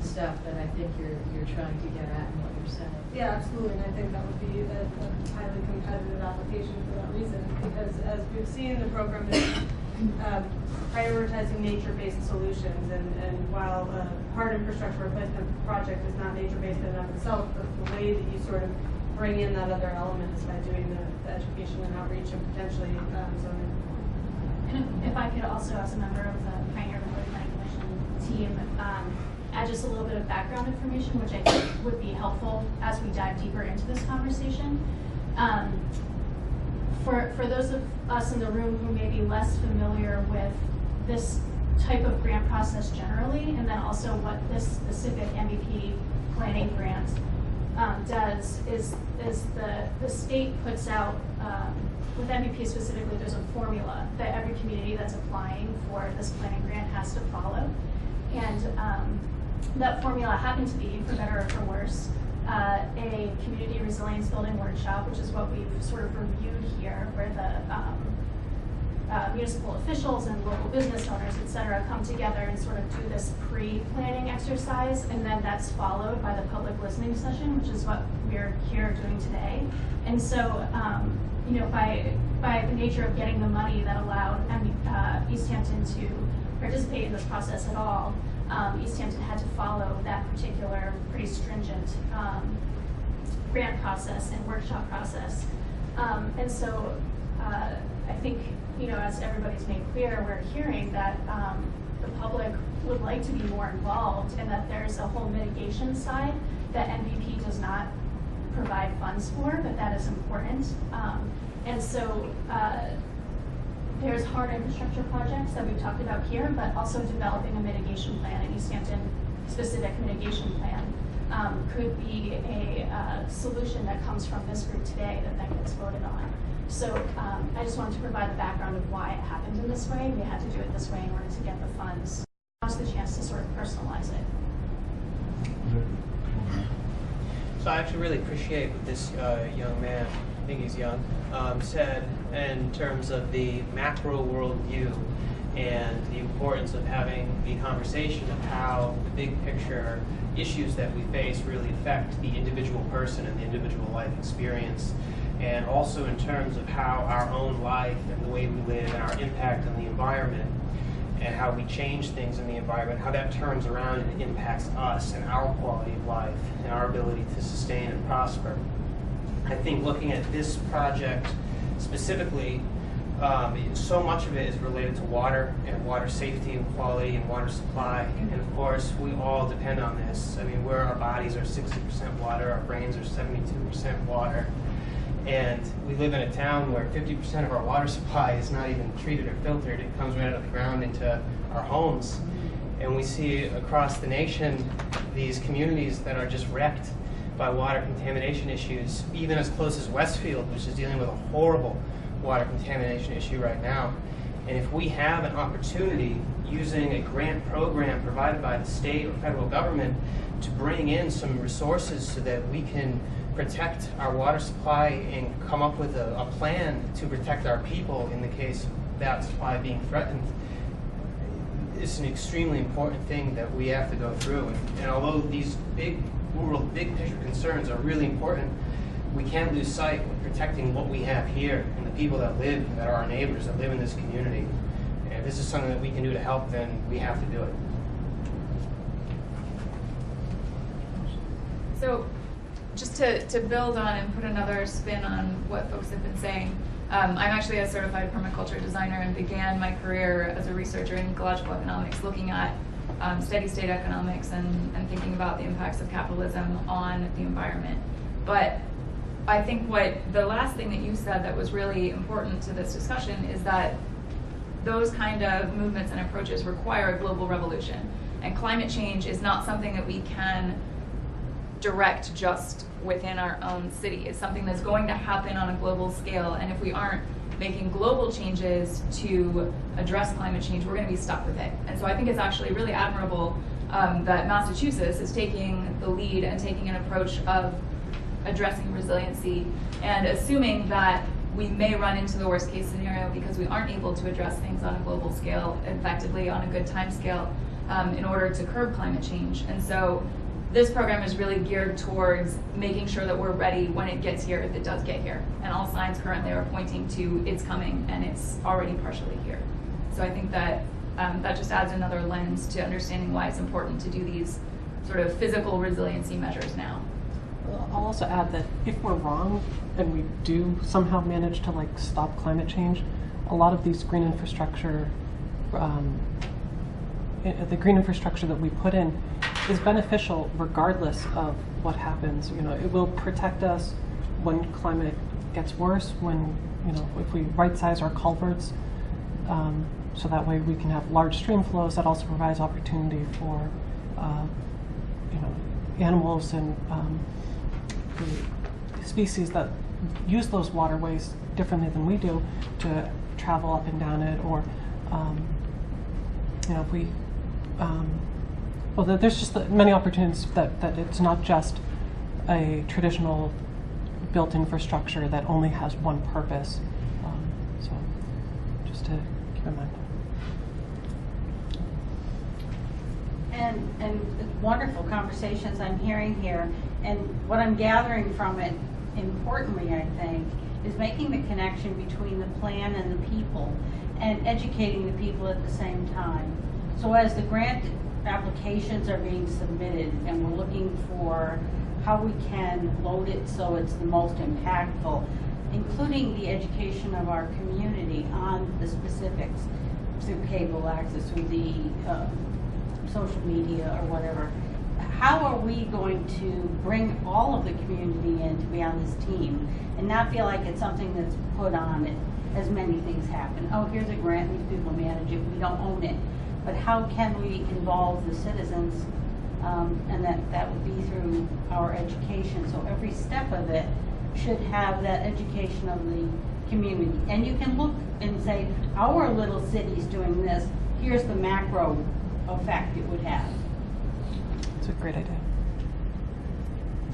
stuff that I think you're trying to get at in what you're saying. Yeah, absolutely, and I think that would be a highly competitive application for that reason, because as we've seen, the program is prioritizing nature-based solutions, and while a hard infrastructure replacement project is not nature-based in and of itself, the way that you sort of bring in that other element is by doing the education and outreach and potentially zoning. And if I could also, as a member of the Pioneer Valley Planning Commission team, add just a little bit of background information, which I think would be helpful as we dive deeper into this conversation. For those of us in the room who may be less familiar with this type of grant process generally, and then also what this specific MVP planning grant does is the state puts out, with MVP specifically, there's a formula that every community that's applying for this planning grant has to follow. And that formula happened to be, for better or for worse, a community resilience building workshop, which is what we've sort of reviewed here, where the municipal officials and local business owners, et cetera, come together and sort of do this pre-planning exercise, and then that's followed by the public listening session, which is what we're here doing today. And so, you know, by the nature of getting the money that allowed Easthampton to participate in this process at all, Easthampton had to follow that particular pretty stringent grant process and workshop process. And so I think, you know, as everybody's made clear, we're hearing that the public would like to be more involved, and that there's a whole mitigation side that MVP does not provide funds for, but that is important. And so there's hard infrastructure projects that we've talked about here, but also developing a mitigation plan, an Easthampton specific mitigation plan could be a solution that comes from this group today that then gets voted on. So I just wanted to provide the background of why it happened in this way. We had to do it this way in order to get the funds. Now's the chance to sort of personalize it. So I actually really appreciate what this young man, I think he's young, said in terms of the macro worldview and the importance of having the conversation of how the big picture issues that we face really affect the individual person and the individual life experience, and also in terms of how our own life and the way we live and our impact on the environment and how we change things in the environment, how that turns around and impacts us and our quality of life and our ability to sustain and prosper. I think looking at this project specifically, so much of it is related to water and water safety and quality and water supply. And of course, we all depend on this. I mean, where our bodies are 60% water, our brains are 72% water. And we live in a town where 50% of our water supply is not even treated or filtered. It comes right out of the ground into our homes. And we see across the nation these communities that are just wrecked by water contamination issues, even as close as Westfield, which is dealing with a horrible water contamination issue right now. And if we have an opportunity using a grant program provided by the state or federal government to bring in some resources so that we can protect our water supply and come up with a plan to protect our people in the case of that supply being threatened, it's an extremely important thing that we have to go through. And although these big world, big picture concerns are really important, we can't lose sight of protecting what we have here and the people that live, that are our neighbors, that live in this community. And if this is something that we can do to help, then we have to do it. So just to build on and put another spin on what folks have been saying, I'm actually a certified permaculture designer and began my career as a researcher in ecological economics, looking at steady state economics and thinking about the impacts of capitalism on the environment. But I think what the last thing that you said that was really important to this discussion is that those kind of movements and approaches require a global revolution. And climate change is not something that we can direct just within our own city. It's something that's going to happen on a global scale, and if we aren't making global changes to address climate change, we're going to be stuck with it. And so I think it's actually really admirable that Massachusetts is taking the lead and taking an approach of addressing resiliency and assuming that we may run into the worst case scenario because we aren't able to address things on a global scale effectively on a good time scale in order to curb climate change. And so this program is really geared towards making sure that we're ready when it gets here, if it does get here. And all signs currently are pointing to it's coming and it's already partially here. So I think that that just adds another lens to understanding why it's important to do these sort of physical resiliency measures now. Well, I'll also add that if we're wrong and we do somehow manage to like stop climate change, a lot of these green infrastructure, the green infrastructure that we put in is beneficial regardless of what happens. You know, it will protect us when climate gets worse, when, you know, if we right size our culverts, so that way we can have large stream flows. That also provides opportunity for, you know, animals and the species that use those waterways differently than we do to travel up and down it, or you know, if we well, there's just many opportunities that it's not just a traditional built infrastructure that only has one purpose. So just to keep in mind. And wonderful conversations I'm hearing here. And what I'm gathering from it, importantly, I think, is making the connection between the plan and the people and educating the people at the same time. So as the grant applications are being submitted and we're looking for how we can load it so it's the most impactful, including the education of our community on the specifics through cable access, through the social media or whatever. How are we going to bring all of the community in to be on this team and not feel like it's something that's put on it as many things happen? Oh, here's a grant, these people manage it, we don't own it. But how can we involve the citizens? And that would be through our education. So every step of it should have that education of the community. And you can look and say, our little city's doing this, here's the macro effect it would have. It's a great idea.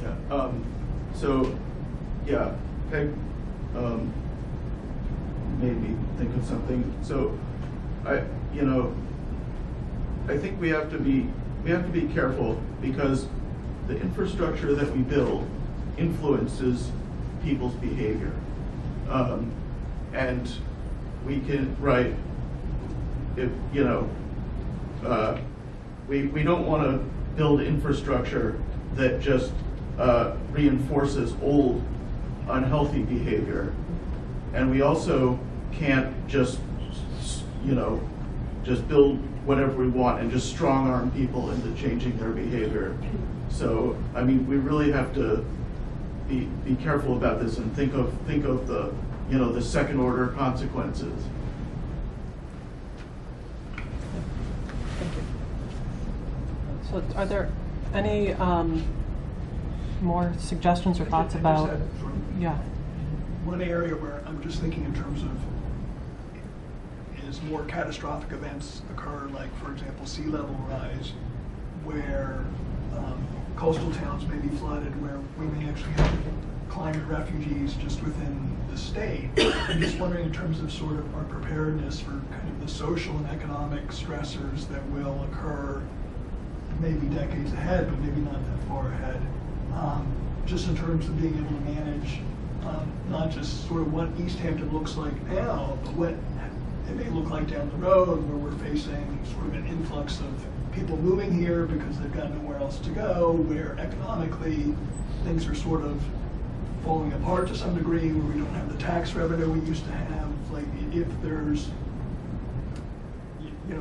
Yeah. So, yeah, Peg made me think of something. So, I think we have to be careful because the infrastructure that we build influences people's behavior, and we can we don't want to build infrastructure that just reinforces old, unhealthy behavior, and we also can't just build whatever we want and just strong arm people into changing their behavior. So, I mean, we really have to be careful about this and think of the the second order consequences. Thank you. So, are there any more suggestions or thoughts about? Yeah. One area where I'm just thinking in terms of is more catastrophic events occur, like for example sea level rise, where coastal towns may be flooded, where we may actually have climate refugees just within the state. I'm just wondering in terms of sort of our preparedness for kind of the social and economic stressors that will occur maybe decades ahead, but maybe not that far ahead. Just in terms of being able to manage not just sort of what Easthampton looks like now, but what it may look like down the road, where we're facing sort of an influx of people moving here because they've got nowhere else to go, where economically things are sort of falling apart to some degree, where we don't have the tax revenue we used to have. Like if there's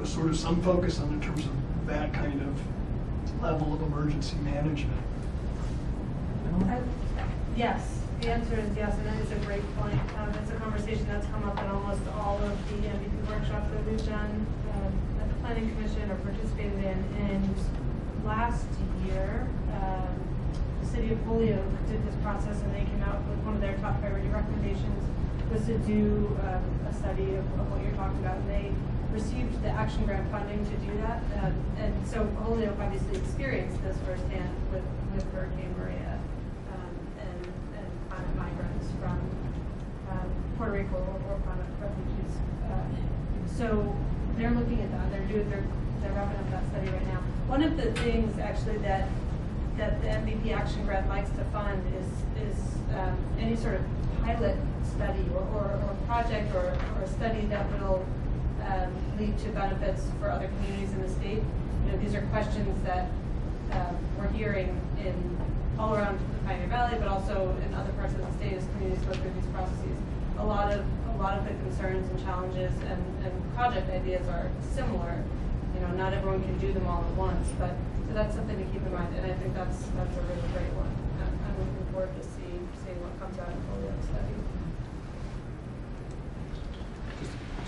sort of some focus on in terms of that kind of level of emergency management. Yes, the answer is yes, and that is a great point. It's a conversation that's come up in almost all of the MVP workshops that we've done at the Planning Commission or participated in. And last year, the city of Holyoke did this process, and they came out with one of their top priority recommendations was to do a study of what you're talking about. And they received the action grant funding to do that. And so Holyoke obviously experienced this firsthand with Hurricane Maria and climate migrants from Puerto Rico or climate refugees. So they're looking at that. They're wrapping up that study right now. One of the things actually that the MVP Action Grant likes to fund is any sort of pilot study or project or a study that will lead to benefits for other communities in the state. You know, these are questions that we're hearing in all around the Pioneer Valley, but also in other parts of the state as communities go through these processes. A lot of the concerns and challenges and project ideas are similar. You know, not everyone can do them all at once, but so that's something to keep in mind, and I think that's a really great one. I'm looking forward to seeing what comes out of the Holyoke study.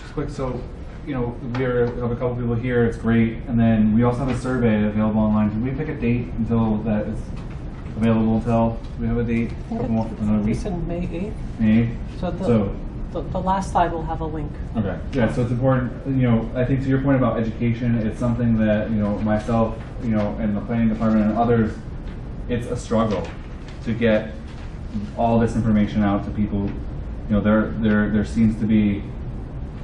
Just quick, so, you know, we have a couple people here, it's great, and then we also have a survey available online. Can we pick a date until that is available until we have a date? It's in May 8th. May 8th? So the last slide will have a link. Okay, yeah, so it's important, you know, I think to your point about education, it's something that, you know, myself, you know, and the planning department and others, it's a struggle to get all this information out to people. You know, there seems to be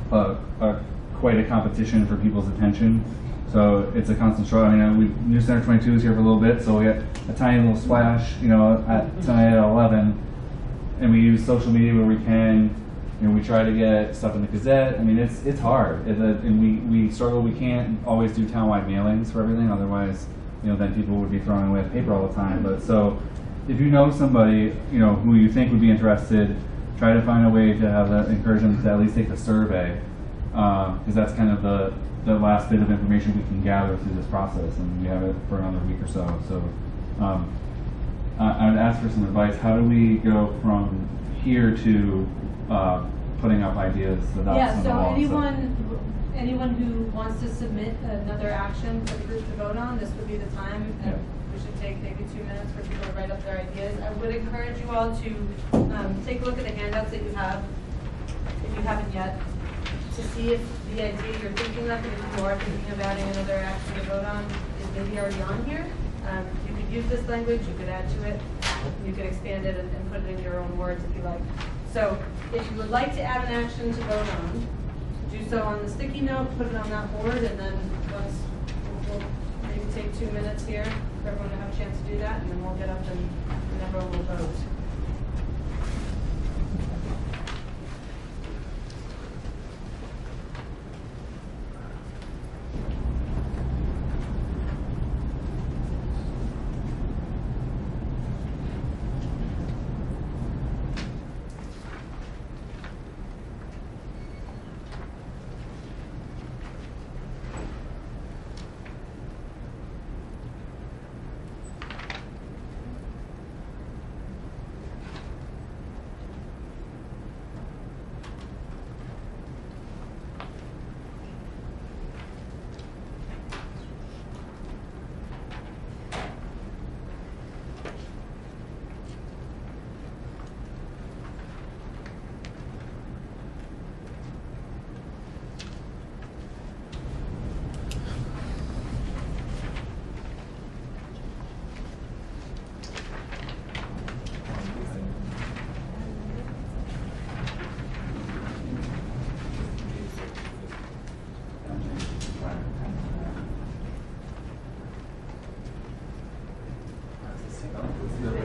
quite a competition for people's attention. So it's a constant struggle. I mean, News Center 22 is here for a little bit, so we got a tiny little splash, you know, tonight at 11, and we use social media where we can. You know, we try to get stuff in the Gazette. I mean, it's hard, and we struggle. We can't always do townwide mailings for everything. Otherwise, you know, then people would be throwing away paper all the time. But so, if you know somebody, you know, who you think would be interested, try to find a way to encourage them to at least take the survey, because that's kind of the last bit of information we can gather through this process, and we have it for another week or so. So, I would ask for some advice. How do we go from here to putting up ideas without anyone who wants to submit another action for the group to vote on, this would be the time. And we should take maybe 2 minutes for people to write up their ideas. I would encourage you all to take a look at the handouts that you have, if you haven't yet, to see if the idea you're thinking of, and if you are thinking of adding another action to vote on, is maybe already on here. You could use this language, you could add to it, you could expand it and put it in your own words if you like. So if you would like to add an action to vote on, do so on the sticky note, put it on that board, and then once we'll maybe take 2 minutes here for everyone to have a chance to do that, and then we'll get up and everyone will vote.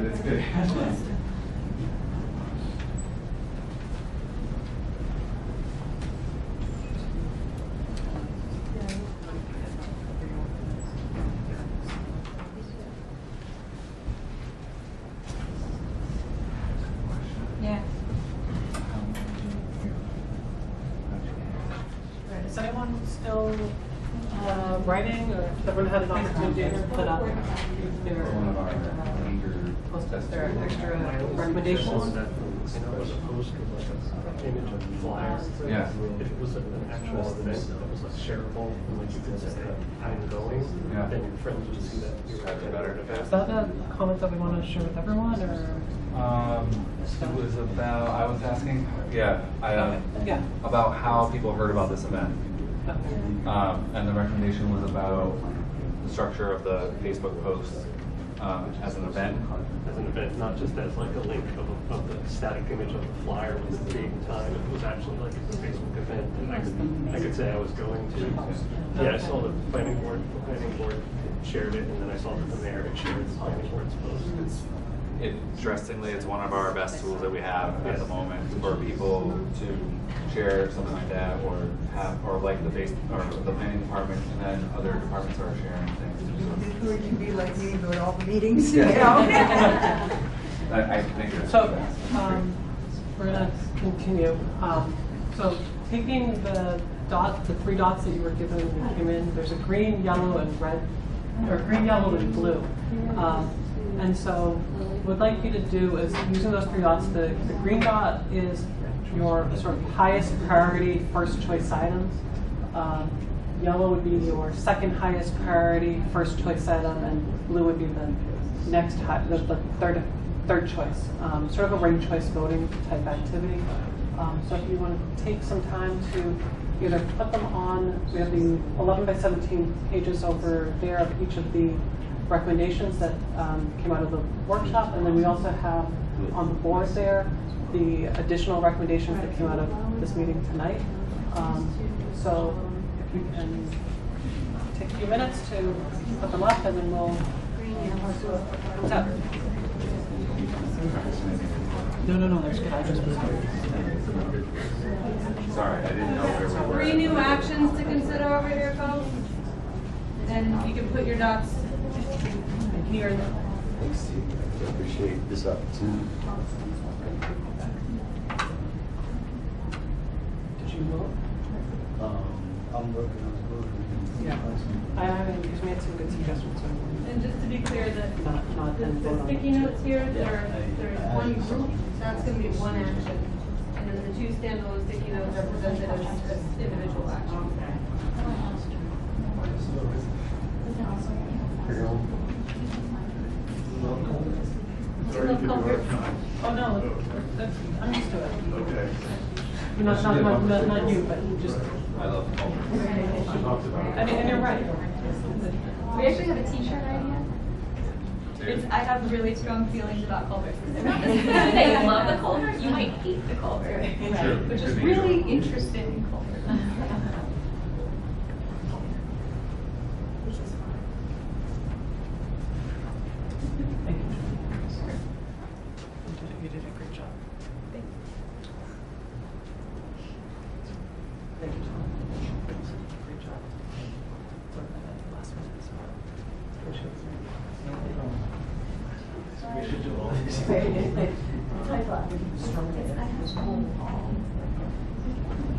It's good. Yeah. Is anyone still writing, or everyone had an opportunity to put up their extra recommendations? Image of flyer. Yeah. If it was an actual event that was like shareable, and like you could say, I'm going, Yeah. then your friends would see that you were actually better to Is that a comment that we want to share with everyone, or? It was about, I was asking, yeah, Yeah. about how people heard about this event. And the recommendation was about the structure of the Facebook posts as an event. As an event, not just as like a link of the static image of the flyer with the date and time. It was actually like a Facebook event, and I could say I was going to. Yeah, I saw the planning board shared it, and then I saw that the mayor had shared the planning board's post. Interestingly, it's one of our best tools that we have at the moment for people to share something like that, or like the planning department, and then other departments are sharing things. Or you can be like me and go to all the meetings, Yeah. you know? I think that's So, we're gonna continue. So taking the three dots that you were given when you came in, there's a green, yellow, and red, or green, yellow, and blue. And so what I'd like you to do is, using those three dots, the green dot is your sort of highest priority first choice items. Yellow would be your second highest priority first choice item, and blue would be the next the third choice. Sort of a ranked choice voting type activity. So if you want to take some time to either put them on, we have the 11 by 17 pages over there of each of the recommendations that came out of the workshop, and then we also have on the board there the additional recommendations that came out of this meeting tonight. So if you can take a few minutes to put them up, and then we'll. What's up? No, that's good. I just. Sorry, I didn't know where we were. 3 new actions to consider over here, folks. And you can put your dots here and there. Thanks, Steve. I appreciate this opportunity. Did you vote? I'm working on voting. Yeah. I mean, you made some good suggestions. And just to be clear, Not the sticky notes here, there's one group, that's going to be one action. And then the 2 standalone sticky notes are presented as individual actions. Oh no, I'm used to it. Okay. Not you, but just. I love Culverts. And you're right. We actually have a t-shirt idea. I have really strong feelings about Culverts. It's not necessarily that you love the Culverts, you might hate the Culverts, which is really interested in Culverts. You did a great job. Thank you, Tom. Great job. Last minute. We should do all these.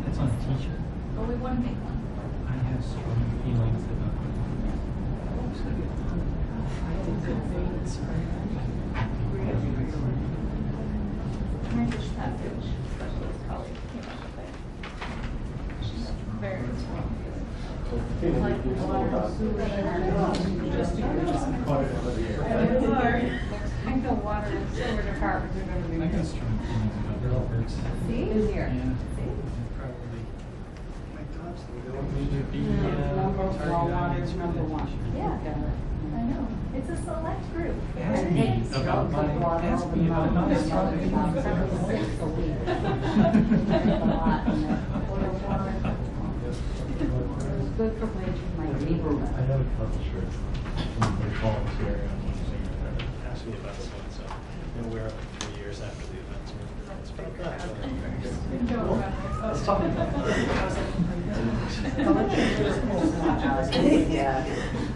That's on a t-shirt. But we want to make one. I have strong feelings about English passage specialist colleague came up with it. She has very strong feelings. I think the water and sewer departments are gonna be. I got strong feelings about Culverts. See? In here. Yeah. See? Probably. Number one is number one. Yeah, I know. It's a select group. Ask me about my strong feelings about It's good for bridging my neighborhood. I have a couple shirts. They volunteer and one singer asked me about this one, so I'm aware of it 3 years after the event. So it's pretty good. Let's talk Yeah,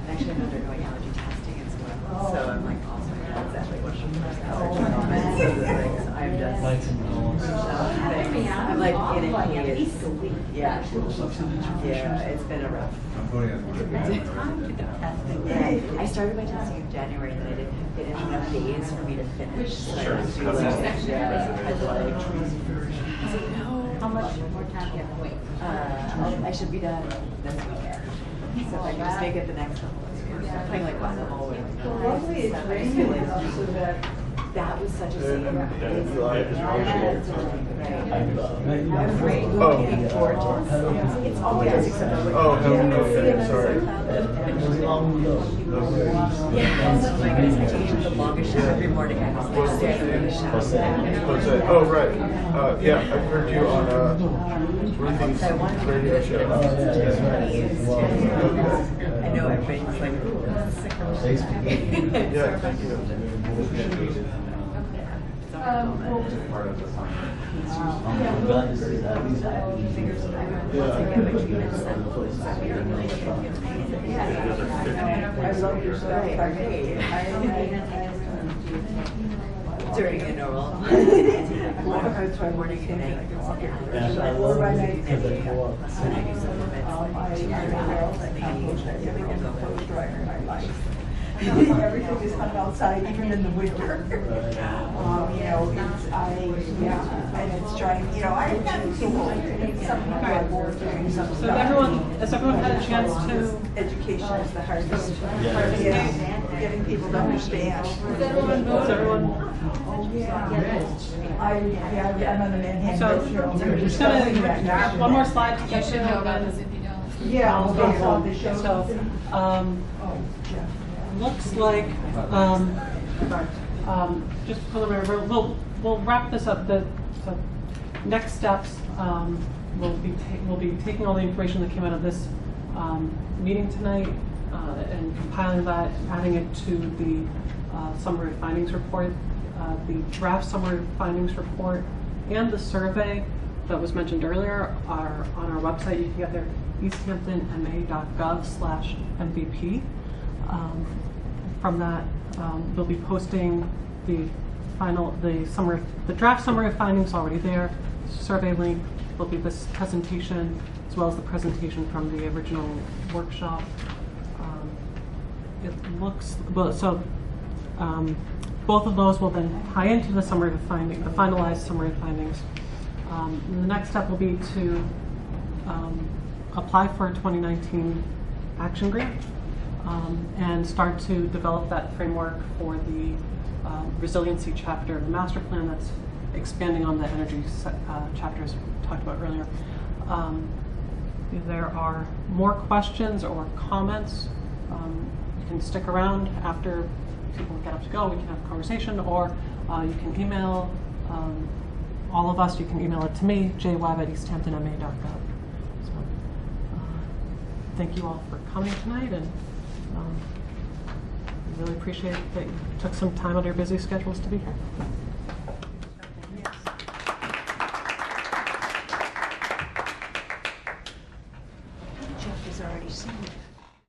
actually I'm undergoing allergy testing as well, so I'm like also exactly what I'm I'm just, I'm like in a haze. Yeah, yeah, it's been a rough. I'm voting as one. Yeah, I started my testing in January, and then I didn't get enough days for me to finish. So I had to do How much more time do you have to wait? I should be done this weekend. So if I can just make it the next couple of years. I'm playing like whack-a-mole. Well, luckily it's raining enough so that That was such a scene. And Right. Oh. It's always except for Oh, heaven, okay, sorry. Yes, oh my goodness, I take the longest shower every morning. I was like standing in the shower. Oh, right. Yeah, I've heard you on Ruthie's radio show. I know everybody's like, ooh, that's sick. Yeah, thank you. I love your stuff. During a normal. That's why morning and night I can walk it. Or by night. Everything is hung outside, even in the winter. You know, and it's trying, you know, I've gotten too old. Some people are bored doing some stuff. So has everyone had a chance to? Education is the hardest. Hardest Yeah, getting people to understand. Does everyone vote? Does everyone? I'm on the Manhattan. So we're just gonna grab one more slide to get You should know about this if you don't. Yeah, okay, so the show. So, looks like, just preliminary, we'll wrap this up. The next steps, we'll be taking all the information that came out of this meeting tonight and compiling that, adding it to the summary findings report. The draft summary findings report and the survey that was mentioned earlier are on our website. You can get there, easthamptonma.gov/MVP. From that, we'll be posting the draft summary of findings already there. Survey link will be this presentation as well as the presentation from the original workshop. It looks well, so. Both of those will then tie into the summary of findings, the finalized summary of findings. The next step will be to apply for a 2019 action grant and start to develop that framework for the resiliency chapter of the master plan that's expanding on the energy chapters we talked about earlier. If there are more questions or comments, you can stick around after people get up to go. We can have a conversation, or you can email all of us. You can email it to me, jwab@easthamptonma.gov. So, thank you all for coming tonight, and we really appreciate that you took some time out of your busy schedules to be here.